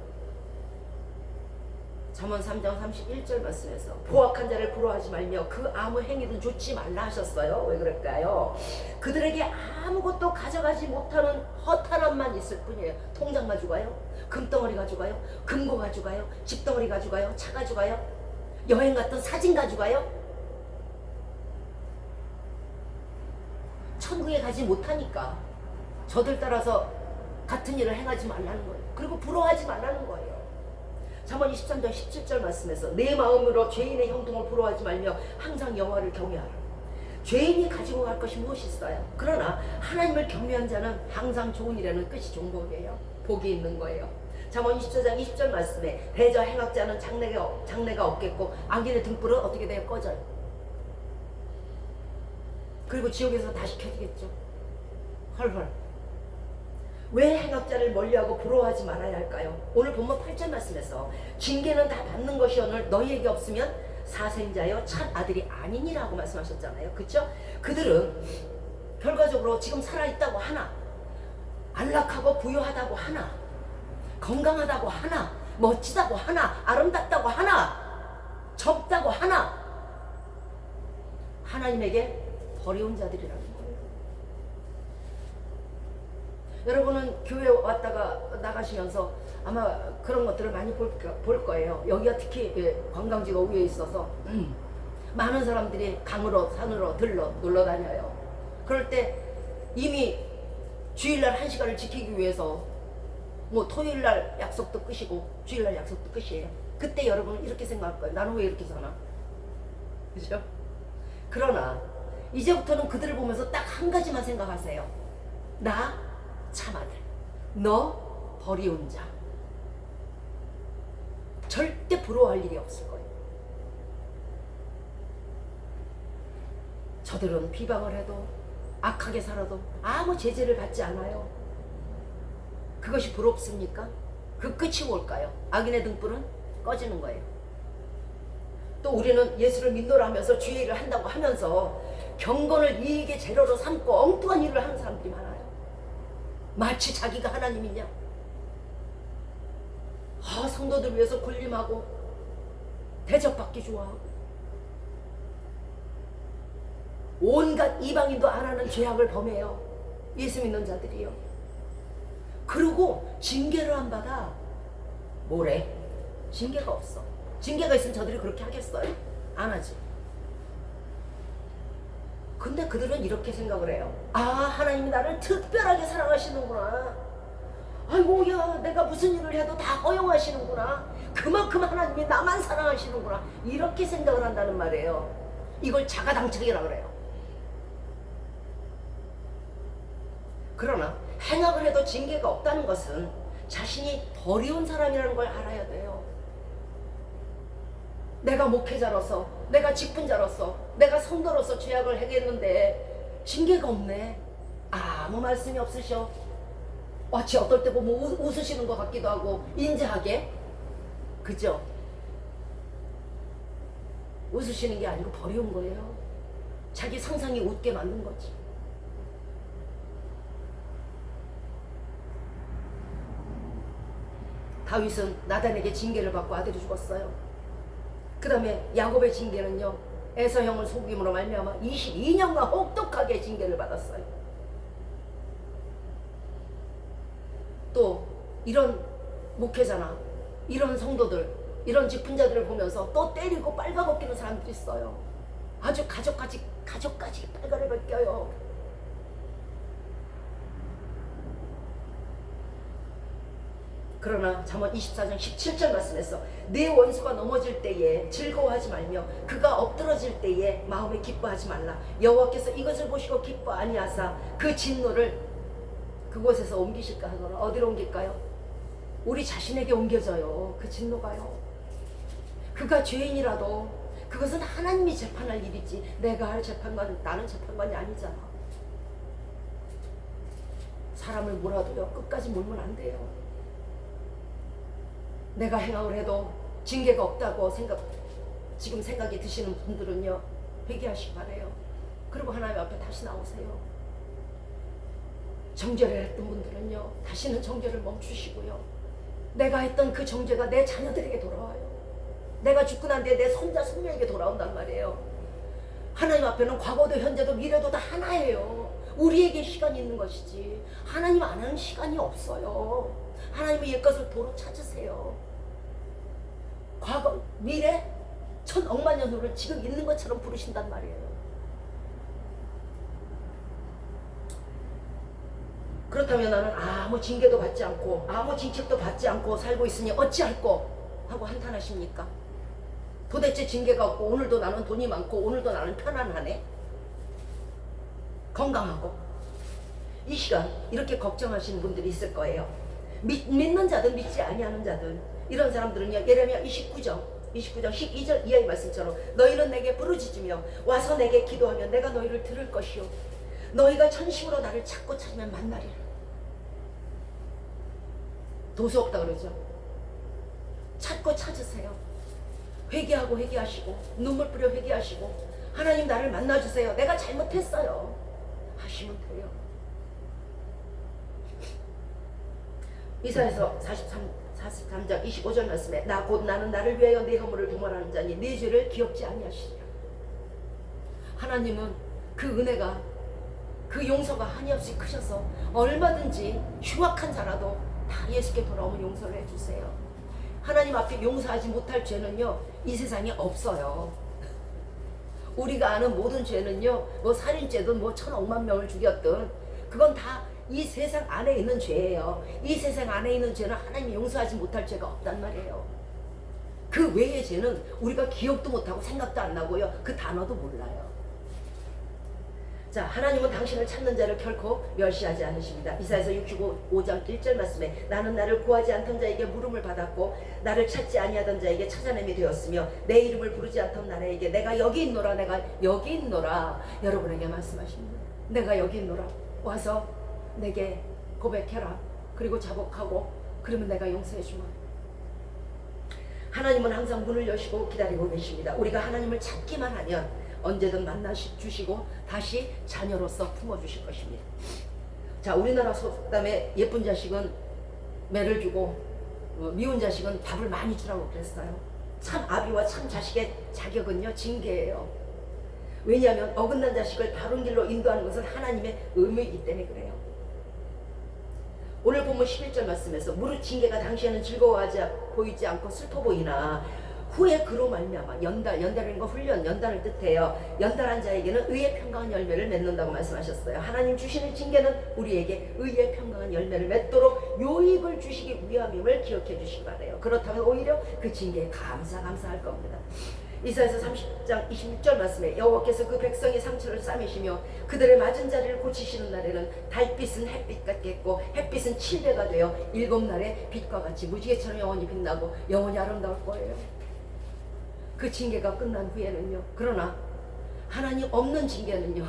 잠언 3장 31절 말씀에서 포악한 자를 부러워하지 말며 그 아무 행위든 좋지 말라 하셨어요. 왜 그럴까요? 그들에게 아무것도 가져가지 못하는 허탈함만 있을 뿐이에요. 통장 가져가요? 금덩어리 가져가요? 금고 가져가요? 집덩어리 가져가요? 차 가져가요? 여행 갔던 사진 가져가요? 천국에 가지 못하니까 저들 따라서 같은 일을 행하지 말라는 거예요. 그리고 부러워하지 말라는 거예요. 잠언 23장 17절 말씀에서 내 마음으로 죄인의 형통을 부러워하지 말며 항상 여호와를 경외하라. 죄인이 가지고 갈 것이 무엇이 있어요? 그러나 하나님을 경외한 자는 항상 좋은 일에는 끝이 좋은 복이에요. 복이 있는 거예요. 잠언 24장 20절 말씀에 대저 행악자는 장래가 없겠고 악인의 등불은 어떻게 돼요? 꺼져요. 그리고 지옥에서 다시 켜지겠죠. 헐헐. 왜 행악자를 멀리하고 부러워하지 말아야 할까요? 오늘 본문 8절 말씀에서 징계는 다 받는 것이오늘 너희에게 없으면 사생자여 참 아들이 아니니라고 말씀하셨잖아요. 그렇죠? 그들은 결과적으로 지금 살아있다고 하나, 안락하고 부유하다고 하나, 건강하다고 하나, 멋지다고 하나, 아름답다고 하나, 젊다고 하나, 하나님에게 버려온 자들이라는 거예요. 여러분은 교회 왔다가 나가시면서 아마 그런 것들을 많이 볼 거예요. 여기가 특히 관광지가 위에 있어서 많은 사람들이 강으로 산으로 놀러 다녀요. 그럴 때 이미 주일날 1시간을 지키기 위해서 뭐 토요일날 약속도 끝이고 주일날 약속도 끝이에요. 그때 여러분은 이렇게 생각할 거예요. 나는 왜 이렇게 사나? 그죠? 그러나 이제부터는 그들을 보면서 딱 한 가지만 생각하세요. 나 참아들, 너 버리운 자. 절대 부러워할 일이 없을 거예요. 저들은 비방을 해도 악하게 살아도 아무 제재를 받지 않아요. 그것이 부럽습니까? 그 끝이 뭘까요? 악인의 등불은 꺼지는 거예요. 또 우리는 예수를 믿노라 하면서 주의 일을 한다고 하면서 경건을 이익의 재료로 삼고 엉뚱한 일을 하는 사람들이 많아요. 마치 자기가 하나님이냐? 성도들 위해서 군림하고 대접받기 좋아하고 온갖 이방인도 안 하는 죄악을 범해요. 예수 믿는 자들이요. 그리고 징계를 안 받아. 뭐래? 징계가 없어. 징계가 있으면 저들이 그렇게 하겠어요? 안 하지. 근데 그들은 이렇게 생각을 해요. 하나님이 나를 특별하게 사랑하시는구나. 아이고 야 내가 무슨 일을 해도 다 허용하시는구나. 그만큼 하나님이 나만 사랑하시는구나. 이렇게 생각을 한다는 말이에요. 이걸 자가당착이라고 그래요. 그러나 행악을 해도 징계가 없다는 것은 자신이 버리운 사람이라는 걸 알아야 돼요. 내가 목회자로서, 내가 직분자로서, 내가 성도로서 죄악을 해겠는데 징계가 없네. 아무 말씀이 없으셔. 마치 어떨 때 보면 웃으시는 것 같기도 하고 인자하게. 그죠? 웃으시는 게 아니고 버려온 거예요. 자기 상상이 웃게 만든 거지. 다윗은 나단에게 징계를 받고 아들이 죽었어요. 그 다음에 야곱의 징계는요, 에서 형을 속임으로 말미암아 22년간 혹독하게 징계를 받았어요. 또 이런 목회자나 이런 성도들, 이런 직분자들을 보면서 또 때리고 빨가벗기는 사람들이 있어요. 아주 가족까지 빨가를 벗겨요. 그러나 잠언 24장 17절 말씀에서 내 원수가 넘어질 때에 즐거워하지 말며 그가 엎드러질 때에 마음에 기뻐하지 말라. 여호와께서 이것을 보시고 기뻐 아니하사 그 진노를 그곳에서 옮기실까 하거나 어디로 옮길까요? 우리 자신에게 옮겨져요. 그 진노가요. 그가 죄인이라도 그것은 하나님이 재판할 일이지 내가 할 재판관, 나는 재판관이 아니잖아. 사람을 몰아도요 끝까지 몰면 안 돼요. 내가 행악을 해도 징계가 없다고 지금 생각이 드시는 분들은요 회개하시기 바래요. 그리고 하나님 앞에 다시 나오세요. 정죄를 했던 분들은요 다시는 정죄를 멈추시고요. 내가 했던 그 정죄가 내 자녀들에게 돌아와요. 내가 죽고 난 뒤에 내 손자 손녀에게 돌아온단 말이에요. 하나님 앞에는 과거도 현재도 미래도 다 하나예요. 우리에게 시간이 있는 것이지 하나님 안 하는 시간이 없어요. 하나님의 옛것을 도로 찾으세요. 과거, 미래, 1000억만 년 후를 지금 있는 것처럼 부르신단 말이에요. 그렇다면 나는 아무 징계도 받지 않고 아무 징책도 받지 않고 살고 있으니 어찌할꼬 하고 한탄하십니까? 도대체 징계가 없고 오늘도 나는 돈이 많고 오늘도 나는 편안하네, 건강하고. 이 시간 이렇게 걱정하시는 분들이 있을 거예요. 믿는 자든 믿지 아니하는 자든 이런 사람들은요 예레미야 29장 12절 이하의 말씀처럼 너희는 내게 부르짖으며 와서 내게 기도하면 내가 너희를 들을 것이요 너희가 전심으로 나를 찾고 찾으면 만나리라. 도수 없다 그러죠. 찾고 찾으세요. 회개하고 회개하시고 눈물 뿌려 회개하시고 하나님 나를 만나주세요. 내가 잘못했어요. 하시면 돼요. 이사야서 43장 25절 말씀에 나 곧 나는 나를 위하여 내 허물을 도말하는 자니 네 죄를 기억지 아니하시리라. 하나님은 그 은혜가 그 용서가 한이없이 크셔서 얼마든지 흉악한 자라도 다 예수께 돌아오면 용서를 해주세요. 하나님 앞에 용서하지 못할 죄는요 이 세상에 없어요. 우리가 아는 모든 죄는요 뭐 살인죄든 뭐 천억만 명을 죽였든 그건 다 이 세상 안에 있는 죄예요. 이 세상 안에 있는 죄는 하나님이 용서하지 못할 죄가 없단 말이에요. 그 외의 죄는 우리가 기억도 못하고 생각도 안 나고요 그 단어도 몰라요. 자, 하나님은 당신을 찾는 자를 결코 멸시하지 않으십니다. 이사야서 65장 1절 말씀에 나는 나를 구하지 않던 자에게 물음을 받았고 나를 찾지 아니하던 자에게 찾아냄이 되었으며 내 이름을 부르지 않던 나라에게 내가 여기 있노라 내가 여기 있노라 여러분에게 말씀하십니다. 내가 여기 있노라 와서 내게 고백해라. 그리고 자복하고 그러면 내가 용서해 주마. 하나님은 항상 문을 여시고 기다리고 계십니다. 우리가 하나님을 찾기만 하면 언제든 만나주시고 다시 자녀로서 품어주실 것입니다. 자, 우리나라 속담에 예쁜 자식은 매를 주고 미운 자식은 밥을 많이 주라고 그랬어요. 참 아비와 참 자식의 자격은요 징계예요. 왜냐하면 어긋난 자식을 바른 길로 인도하는 것은 하나님의 의무이기 때문에 그래요. 오늘 본문 11절 말씀에서 무릇 징계가 당시에는 즐거워하지 보이지 않고 슬퍼 보이나 후에 그로 말미암아 연달이라는 거 훈련 연단을 뜻해요. 연단한 자에게는 의의 평강한 열매를 맺는다고 말씀하셨어요. 하나님 주시는 징계는 우리에게 의의 평강한 열매를 맺도록 요입을 주시기 위함임을 기억해 주시기 바래요. 그렇다면 오히려 그 징계에 감사할 겁니다. 이사야서 30장 26절 말씀에 여호와께서 그 백성의 상처를 싸매시며 그들의 맞은 자리를 고치시는 날에는 달빛은 햇빛 같겠고 햇빛은 칠배가 되어 일곱 날에 빛과 같이 무지개처럼 영원히 빛나고 영원히 아름다울 거예요. 그 징계가 끝난 후에는요 그러나 하나님 없는 징계는요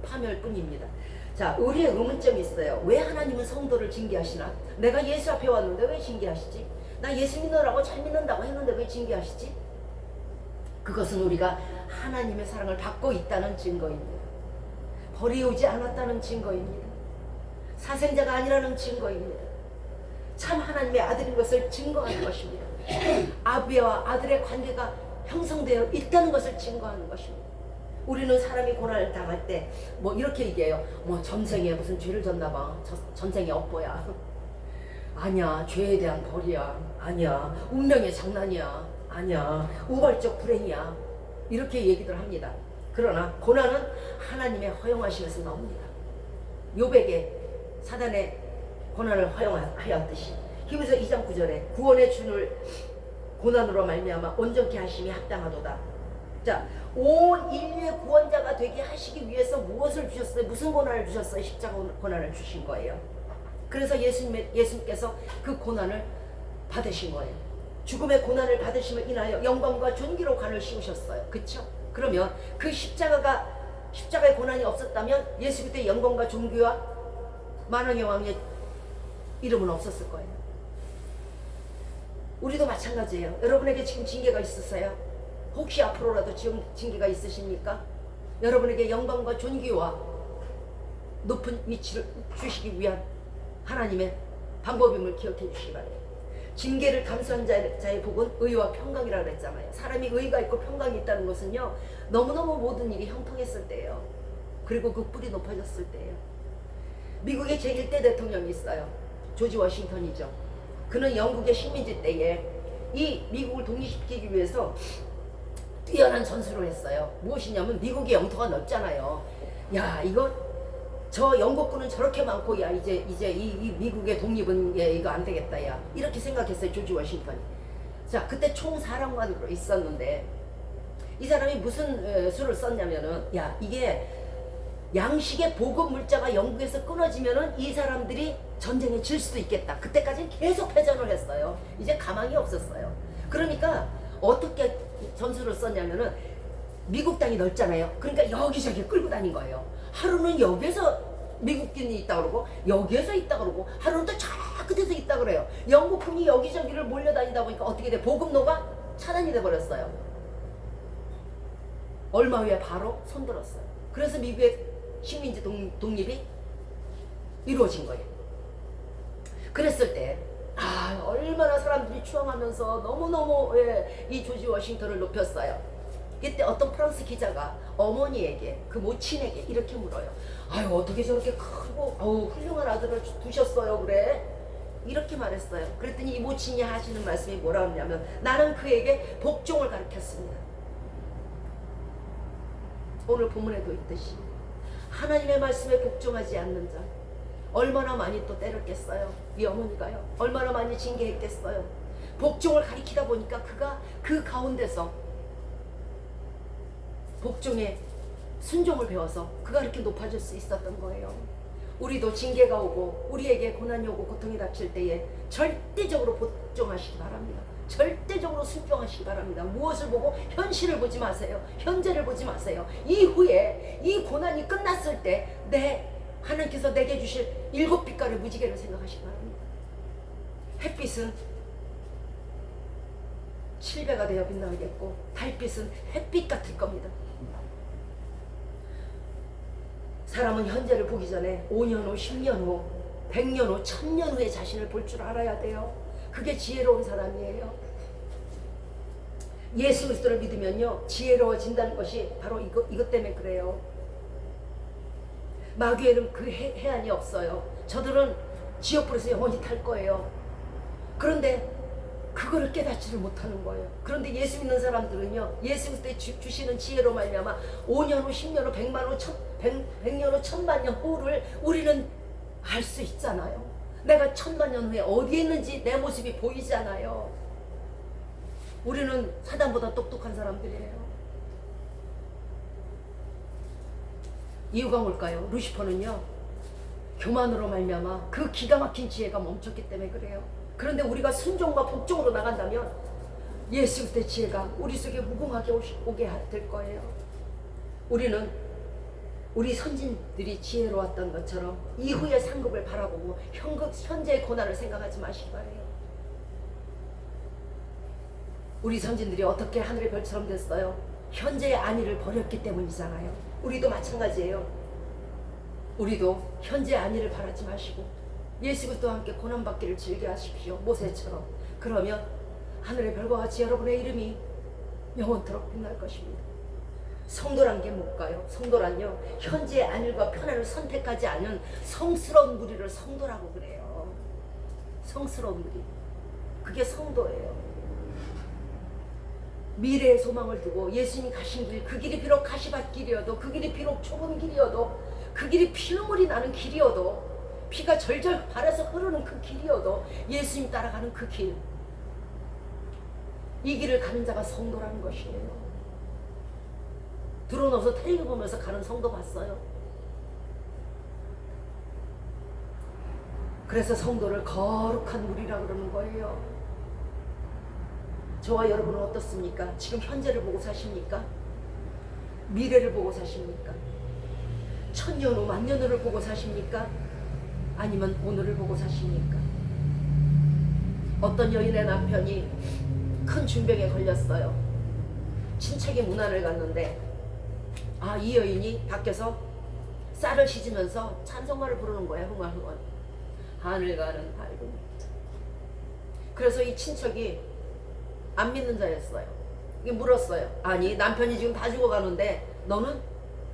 파멸뿐입니다. 자, 우리의 의문점이 있어요. 왜 하나님은 성도를 징계하시나? 내가 예수 앞에 왔는데 왜 징계하시지? 나 예수 믿으라고 잘 믿는다고 했는데 왜 징계하시지? 그것은 우리가 하나님의 사랑을 받고 있다는 증거입니다. 버리우지 않았다는 증거입니다. 사생자가 아니라는 증거입니다. 참 하나님의 아들인 것을 증거하는 것입니다. 아비와 아들의 관계가 형성되어 있다는 것을 증거하는 것입니다. 우리는 사람이 고난을 당할 때 뭐 이렇게 얘기해요. 뭐 전생에 무슨 죄를 졌나 봐. 전생에 업보야. 아니야, 죄에 대한 벌이야. 아니야, 운명의 장난이야. 아니야, 우발적 불행이야. 이렇게 얘기들 합니다. 그러나 고난은 하나님의 허용하심에서 나옵니다. 욥에게 사단의 고난을 허용하였듯이 히브리서 2장 9절에 구원의 주를 고난으로 말미암아 온전케 하심이 합당하도다. 자, 온 인류의 구원자가 되게 하시기 위해서 무엇을 주셨어요? 무슨 고난을 주셨어요? 십자가 고난을 주신 거예요. 그래서 예수님께서 그 고난을 받으신 거예요. 죽음의 고난을 받으심을 인하여 영광과 존귀로 관을 씌우셨어요. 그렇죠? 그러면 그 십자가의 고난이 없었다면 예수 그때 영광과 존귀와 만왕의 왕의 이름은 없었을 거예요. 우리도 마찬가지예요. 여러분에게 지금 징계가 있으세요? 혹시 앞으로라도 지금 징계가 있으십니까? 여러분에게 영광과 존귀와 높은 위치를 주시기 위한 하나님의 방법임을 기억해 주시기 바랍니다. 징계를 감수한 자의 복은 의와 평강이라고 그랬잖아요. 사람이 의가 있고 평강이 있다는 것은요 너무너무 모든 일이 형통했을 때예요. 그리고 그 뿔이 높아졌을 때예요. 미국의 제1대 대통령이 있어요. 조지 워싱턴이죠. 그는 영국의 식민지 때에 이 미국을 독립시키기 위해서 뛰어난 전술을 했어요. 무엇이냐면 미국의 영토가 넓잖아요. 야, 저 영국군은 저렇게 많고, 야, 이제 이 미국의 독립은 이거 안 되겠다, 야. 이렇게 생각했어요, 조지 워싱턴이. 자, 그때 총사령관으로 있었는데, 이 사람이 무슨 수를 썼냐면은, 야, 이게 양식의 보급 물자가 영국에서 끊어지면은 이 사람들이 전쟁에 질 수도 있겠다. 그때까지는 계속 패전을 했어요. 이제 가망이 없었어요. 그러니까 어떻게 전술을 썼냐면은 미국 땅이 넓잖아요. 그러니까 여기저기 끌고 다닌 거예요. 하루는 여기에서 미국군이 있다 그러고 여기에서 있다 그러고 하루는 또 저 끝에서 있다 그래요. 영국군이 여기저기를 몰려다니다 보니까 어떻게 돼? 보급로가 차단이 돼 버렸어요. 얼마 후에 바로 손들었어요. 그래서 미국의 식민지 독립이 이루어진 거예요. 그랬을 때 얼마나 사람들이 추앙하면서 너무너무 이 조지 워싱턴을 높였어요. 이때 어떤 프랑스 기자가 어머니에게, 그 모친에게 이렇게 물어요. 아유, 어떻게 저렇게 크고 훌륭한 아들을 두셨어요 그래? 이렇게 말했어요. 그랬더니 이 모친이 하시는 말씀이 뭐라 하냐면, 나는 그에게 복종을 가르쳤습니다. 오늘 본문에도 있듯이 하나님의 말씀에 복종하지 않는 자 얼마나 많이 또 때렸겠어요. 이 어머니가요. 얼마나 많이 징계했겠어요. 복종을 가리키다 보니까 그가 그 가운데서 복종의 순종을 배워서 그가 이렇게 높아질 수 있었던 거예요. 우리도 징계가 오고 우리에게 고난이 오고 고통이 닥칠 때에 절대적으로 복종하시기 바랍니다. 절대적으로 순종하시기 바랍니다. 무엇을 보고? 현실을 보지 마세요. 현재를 보지 마세요. 이후에 이 고난이 끝났을 때 하나님께서 내게 주실 7빛깔의 무지개를 생각하시기 바랍니다. 햇빛은 7배가 되어 빛나겠고 달빛은 햇빛 같을 겁니다. 사람은 현재를 보기 전에 5년 후, 10년 후, 100년 후, 1000년 후의 자신을 볼 줄 알아야 돼요. 그게 지혜로운 사람이에요. 예수 그리스도를 믿으면요, 지혜로워진다는 것이 바로 이것 때문에 그래요. 마귀에는 그 해안이 없어요. 저들은 지옥불에서 영원히 탈 거예요. 그런데 그거를 깨닫지를 못하는 거예요. 그런데 예수 믿는 사람들은요, 예수 그리스도의 주시는 지혜로 말미암아 5년 후, 10년 후, 100만 후, 100년 후, 1000만 년 후를 우리는 알 수 있잖아요. 내가 1000만 년 후에 어디에 있는지 내 모습이 보이잖아요. 우리는 사단보다 똑똑한 사람들이에요. 이유가 뭘까요? 루시퍼는요, 교만으로 말미암아 그 기가 막힌 지혜가 멈췄기 때문에 그래요. 그런데 우리가 순종과 복종으로 나간다면 예수 그리스도의 지혜가 우리 속에 무궁하게 오게 될 거예요. 우리는 우리 선진들이 지혜로웠던 것처럼 이후의 상급을 바라보고 현재의 고난을 생각하지 마시기 바래요. 우리 선진들이 어떻게 하늘의 별처럼 됐어요? 현재의 안위를 버렸기 때문이잖아요. 우리도 마찬가지예요. 우리도 현재의 안위를 바라지 마시고 예수 그리스도와 함께 고난받기를 즐겨하십시오. 모세처럼. 그러면 하늘의 별과 같이 여러분의 이름이 영원토록 빛날 것입니다. 성도란 게 뭘까요? 성도란요, 현재의 안일과 편안을 선택하지 않은 성스러운 무리를 성도라고 그래요. 성스러운 무리. 그게 성도예요. 미래의 소망을 두고 예수님이 가신 길, 그 길이 비록 가시밭길이어도, 그 길이 비록 좁은 길이어도, 그 길이 피눈물이 나는 길이어도, 피가 절절 발에서 흐르는 그 길이어도 예수님 따라가는 그 길, 이 길을 가는 자가 성도라는 것이에요. 들어놓아서 텔레비 보면서 가는 성도 봤어요? 그래서 성도를 거룩한 무리라고 그러는 거예요. 저와 여러분은 어떻습니까? 지금 현재를 보고 사십니까? 미래를 보고 사십니까? 1000년 후, 만년 후를 보고 사십니까? 아니면 오늘을 보고 사십니까? 어떤 여인의 남편이 큰 중병에 걸렸어요. 친척이 문안을 갔는데 이 여인이 밖에서 쌀을 씻으면서 찬송가를 부르는 거야. 흥얼흥얼. 하늘 가는 밝은. 그래서 이 친척이 안 믿는 자였어요. 이게 물었어요. 아니, 남편이 지금 다 죽어가는데 너는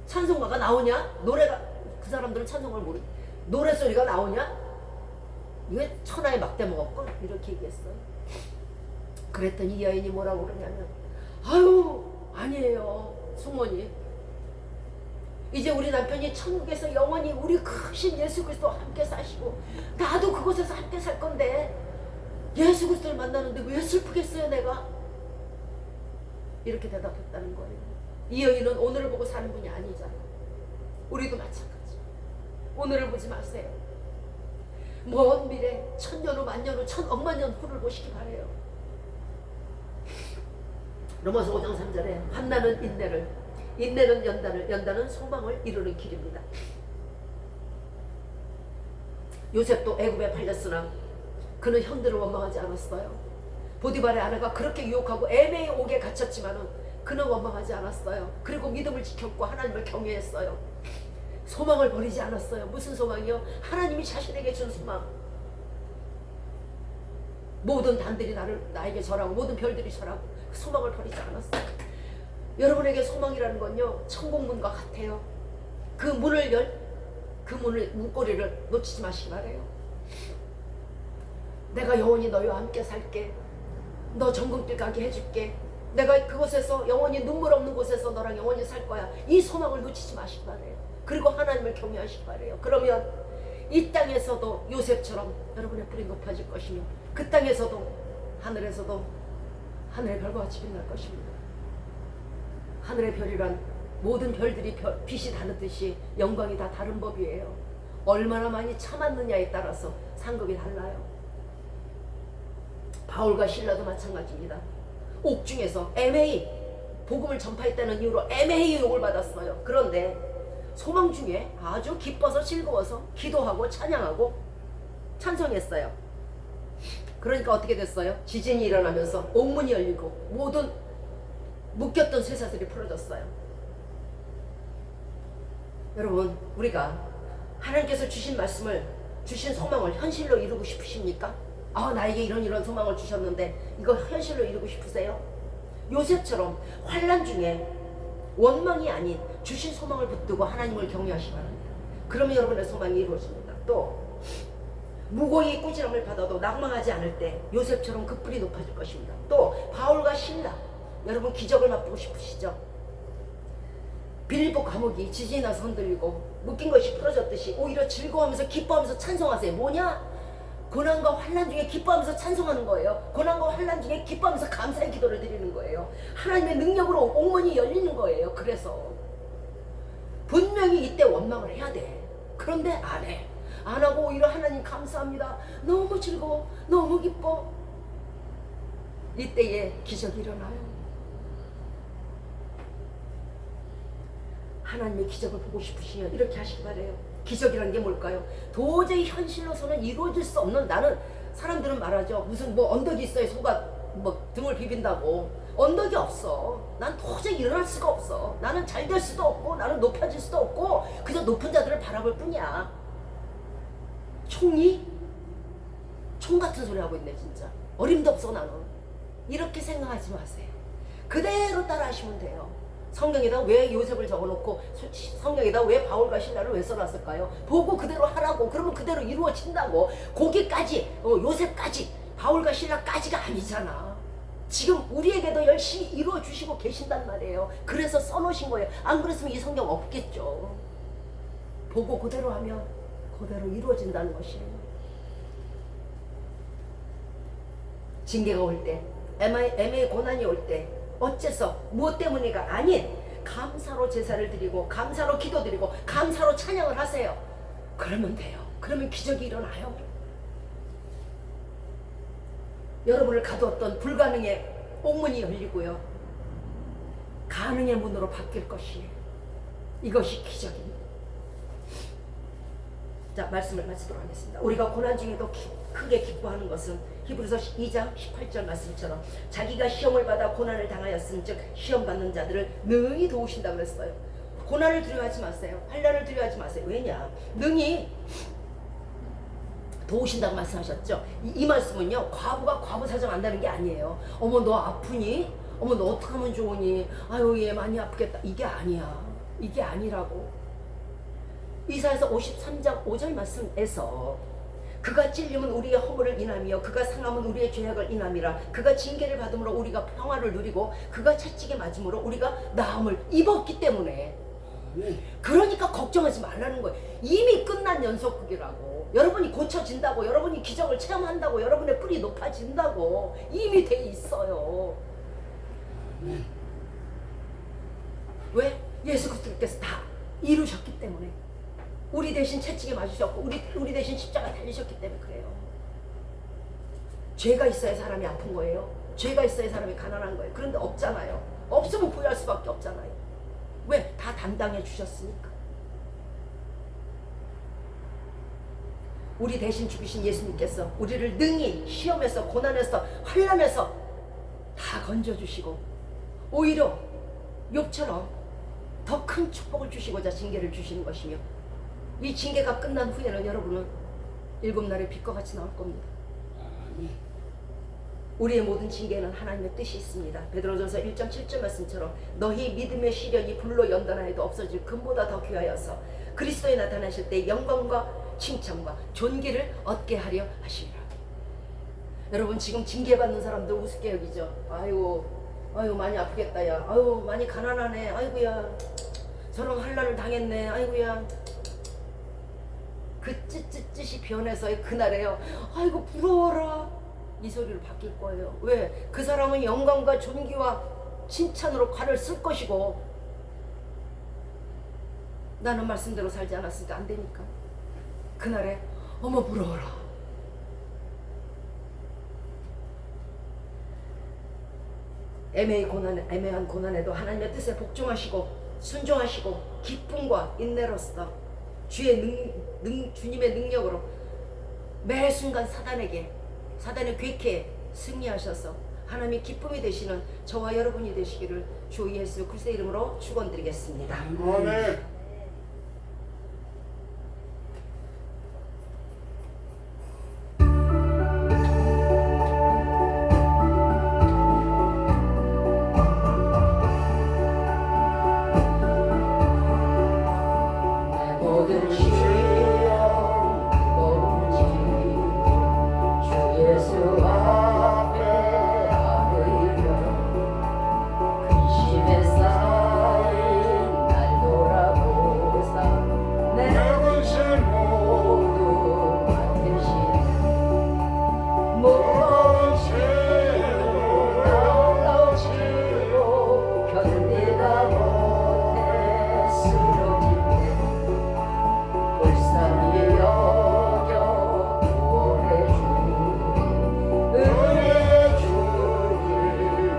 찬송가가 나오냐? 노래가, 그 사람들은 찬송가를 모르, 노래소리가 나오냐? 이게 천하의 막대 먹었건? 이렇게 얘기했어요. 그랬더니 이 여인이 뭐라고 그러냐면, 아유, 아니에요, 숙모님. 이제 우리 남편이 천국에서 영원히 우리 크신 예수 그리스도와 함께 사시고 나도 그곳에서 함께 살 건데 예수 그리스도를 만나는데 왜 슬프겠어요 내가? 이렇게 대답했다는 거예요. 이 여인은 오늘을 보고 사는 분이 아니잖아요. 우리도 마찬가지. 오늘을 보지 마세요. 먼 미래, 1000년 후, 만년 후, 1000억만 년 후를 보시기 바래요. 로마서 5장 3절에 환난은 인내를, 인내는 연단을, 연단은 소망을 이루는 길입니다. 요셉도 애굽에 팔렸으나 그는 형들을 원망하지 않았어요. 보디발의 아내가 그렇게 유혹하고 애매히 옥에 갇혔지만은 그는 원망하지 않았어요. 그리고 믿음을 지켰고 하나님을 경외했어요. 소망을 버리지 않았어요. 무슨 소망이요? 하나님이 자신에게 준 소망. 모든 단들이 나에게 절하고 모든 별들이 절하고 그 소망을 버리지 않았어요. 여러분에게 소망이라는 건요, 천국문과 같아요. 그 문고리를 놓치지 마시기 바래요. 내가 영원히 너희와 함께 살게. 너 전국길 가게 해줄게. 내가 그곳에서 영원히 눈물 없는 곳에서 너랑 영원히 살 거야. 이 소망을 놓치지 마시기 바래요. 그리고 하나님을 경외하시기 바래요. 그러면 이 땅에서도 요셉처럼 여러분의 뿔이 높아질 것이며 그 땅에서도 하늘에서도 하늘의 별과 같이 빛날 것입니다. 하늘의 별이란 모든 별들이 빛이 다르듯이 영광이 다 다른 법이에요. 얼마나 많이 참았느냐에 따라서 상급이 달라요. 바울과 실라도 마찬가지입니다. 옥중에서 애매히 복음을 전파했다는 이유로 애매히 욕을 받았어요. 그런데 소망 중에 아주 기뻐서 즐거워서 기도하고 찬양하고 찬송했어요. 그러니까 어떻게 됐어요? 지진이 일어나면서 옥문이 열리고 모든 묶였던 쇠사슬이 풀어졌어요. 여러분, 우리가 하나님께서 주신 말씀을, 주신 소망을 현실로 이루고 싶으십니까? 나에게 이런 소망을 주셨는데 이거 현실로 이루고 싶으세요? 요셉처럼 환난 중에 원망이 아닌 주신 소망을 붙들고 하나님을 경외하시기 바랍니다. 그러면 여러분의 소망이 이루어집니다. 또 무고히 꾸지람을 받아도 낙망하지 않을 때 요셉처럼 그 뿔이 높아질 것입니다. 또 바울과 실라, 여러분 기적을 맛보고 싶으시죠? 빌립보 감옥이 지진이 나서 흔들리고 묶인 것이 풀어졌듯이 오히려 즐거워하면서 기뻐하면서 찬송하세요. 뭐냐? 고난과 환난 중에 기뻐하면서 찬송하는 거예요. 고난과 환난 중에 기뻐하면서 감사의 기도를 드리는 거예요. 하나님의 능력으로 옥문이 열리는 거예요. 그래서 분명히 이때 원망을 해야 돼. 그런데 안 해. 안 하고 오히려 하나님 감사합니다. 너무 즐거워. 너무 기뻐. 이때에 기적이 일어나요. 하나님의 기적을 보고 싶으시면 이렇게 하시기 바래요. 기적이라는 게 뭘까요? 도저히 현실로서는 이루어질 수 없는, 나는 사람들은 말하죠. 무슨 언덕이 있어요. 소가 등을 비빈다고. 언덕이 없어. 난 도저히 일어날 수가 없어. 나는 잘 될 수도 없고 나는 높아질 수도 없고 그저 높은 자들을 바라볼 뿐이야. 총 같은 소리 하고 있네 진짜. 어림도 없어 나는. 이렇게 생각하지 마세요. 그대로 따라 하시면 돼요. 성경에다 왜 요셉을 적어놓고 성경에다 왜 바울과 실라를 왜 써놨을까요? 보고 그대로 하라고. 그러면 그대로 이루어진다고. 거기까지 요셉까지 바울과 실라까지가 아니잖아. 지금 우리에게도 열심히 이루어주시고 계신단 말이에요. 그래서 써놓으신 거예요. 안 그랬으면 이 성경 없겠죠. 보고 그대로 하면 그대로 이루어진다는 것이에요. 징계가 올 때, 애매의 고난이 올 때 어째서 무엇 때문에가 아닌 감사로 제사를 드리고 감사로 기도드리고 감사로 찬양을 하세요. 그러면 돼요. 그러면 기적이 일어나요. 여러분을 가두었던 불가능의 옥문이 열리고요. 가능의 문으로 바뀔 것이에요. 이것이 기적입니다. 자, 말씀을 마치도록 하겠습니다. 우리가 고난 중에도 크게 기뻐하는 것은 히브리서 2장 18절 말씀처럼 자기가 시험을 받아 고난을 당하였음즉 시험 받는 자들을 능히 도우신다고 그랬어요. 고난을 두려워하지 마세요. 환난을 두려워하지 마세요. 왜냐? 능히 도우신다고 말씀하셨죠. 이 말씀은요, 과부가 과부 사정 안다는 게 아니에요. 어머 너 아프니? 어머 너 어떡하면 좋으니? 아유 얘 많이 아프겠다. 이게 아니야. 이게 아니라고. 이사야서 53장 5절 말씀에서 그가 찔림은 우리의 허물을 인함이요 그가 상함은 우리의 죄악을 인함이라. 그가 징계를 받음으로 우리가 평화를 누리고 그가 채찍에 맞음으로 우리가 나음을 입었기 때문에. 그러니까 걱정하지 말라는 거예요. 이미 끝난 연속극이라고. 여러분이 고쳐진다고, 여러분이 기적을 체험한다고, 여러분의 뿔이 높아진다고 이미 돼 있어요. 왜? 예수 그리스도께서 다 이루셨기 때문에. 우리 대신 채찍에 맞으셨고 우리 대신 십자가 달리셨기 때문에 그래요. 죄가 있어야 사람이 아픈 거예요. 죄가 있어야 사람이 가난한 거예요. 그런데 없잖아요. 없으면 부여할 수밖에 없잖아요. 왜? 다 담당해 주셨으니까. 우리 대신 죽으신 예수님께서 우리를 능히 시험에서 고난에서 환난에서 다 건져주시고 오히려 욥처럼 더 큰 축복을 주시고자 징계를 주시는 것이며 이 징계가 끝난 후에는 여러분은 7날의 빛과 같이 나올 겁니다. 아멘. 우리의 모든 징계는 하나님의 뜻이 있습니다. 베드로전서 1장 7절 말씀처럼 너희 믿음의 시련이 불로 연단하여도 없어질 금보다 더 귀하여서 그리스도에 나타나실 때 영광과 칭찬과 존귀를 얻게 하려 하시리라. 여러분 지금 징계받는 사람들 우습게 여기죠. 아유 많이 아프겠다 야. 아유 많이 가난하네. 아이고야 저런 환난을 당했네. 아이고야. 그 찌찌찌시 변해서의 그날에요. 아이고 부러워라. 이 소리를 바뀔 거예요. 왜? 그 사람은 영광과 존귀와 칭찬으로 관을 쓸 것이고 나는 말씀대로 살지 않았으니까 안 되니까. 그날에 어머 부러워라. 애매한 고난에도 하나님의 뜻에 복종하시고 순종하시고 기쁨과 인내로서 주님의 능력으로 매 순간 사단의 괴케에 승리하셔서 하나님의 기쁨이 되시는 저와 여러분이 되시기를 주 예수 그리스도의 이름으로 축원드리겠습니다. 아멘. 모든 시험 무거운지 주 예수 앞에 아뢰며 근심에 쌓인 날 돌아보사 내 근심 모두 맡으시네 무거운 짐을 나올라오시고 견디다 못해 쓰러질 불쌍히 여겨 구원해 주니 은혜 주니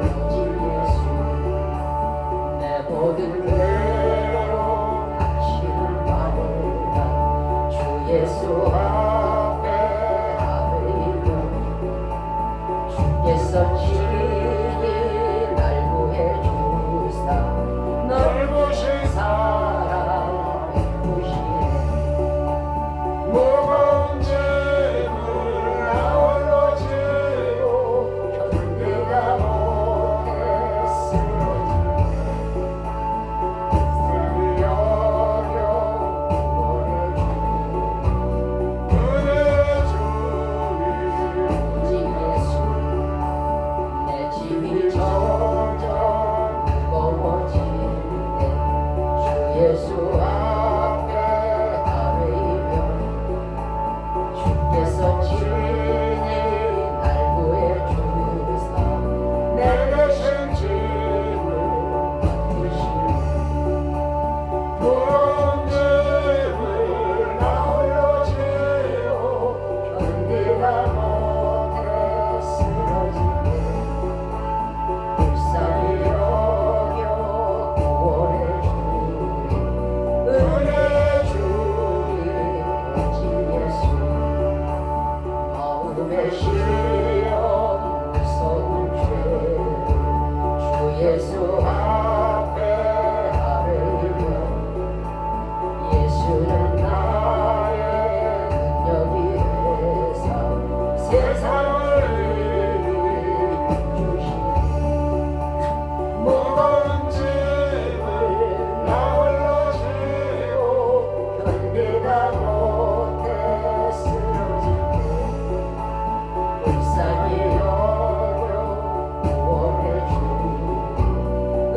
오직 예수 내 모든 괴로움 당신을 받으라 주 예수 앞에 아뢰며 주께서 친히 날 구해 주사 널 보신 사랑 베푸시네 무거운 짐을 나홀로 지고 견디다 못해 쓰러지네 불쌍히 여겨 구원해 주니 오직 예수 내 짐이 점점 무거워지네 주 예수 앞에 아뢰며 주께서 친히 날 구해 주사 내 대신 짐을 맡으시네 무거운 짐을 나홀로 지고 견디다 못해 쓰러지네 불쌍히 여겨 구원해 주니 은혜 주니 오직 예수 마음의 시련 무서운 죄를 주 예수 앞에 아뢰며 예수는 나의 능력이 되사 세상을 이기주시네 무거운 짐을 나홀로 지고 견디다 못해 쓰러지네 불쌍히 여겨 구원해 주니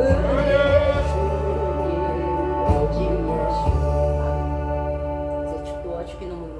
은혜 주니 오직 예수 이제 축도와 주기 눈물로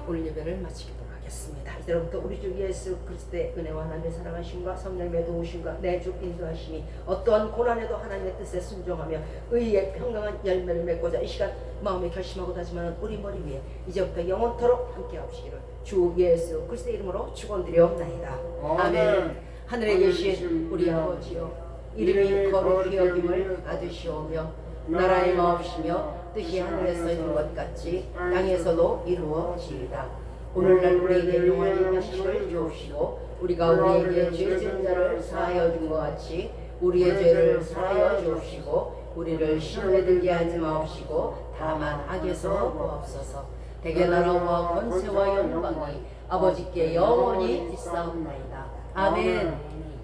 오늘 예배를 마치도록 하겠습니다. 이제부터 우리 주 예수 그리스도의 은혜와 하나님의 사랑하심과 성령의 도우심과 내 주 인도하심이 어떠한 고난에도 하나님의 뜻에 순종하며 의의 평강한 열매를 맺고자 이 시간 마음에 결심하고 다짐하는 우리 머리 위에 이제부터 영원토록 함께 하시기를 주 예수 그리스도의 이름으로 축원드리옵나이다. 아멘. 하늘에 계신 우리 아버지여 이름이 거룩히 여김을 받으시오며 나라의 마옵시며 뜻이 하늘에서 이룬 것 같이 땅에서도 이루어지이다. 오늘날 우리에게 용할 양식을 주옵시고 우리가 우리에게 죄 지은 자를 사하여 준 것 같이 우리의 죄를 사하여 주옵시고 우리를 시험에 들게 하지 마옵시고 다만 악에서 구하옵소서. 대개 나라와 권세와 영광이 아버지께 영원히 있사옵나이다. 아멘.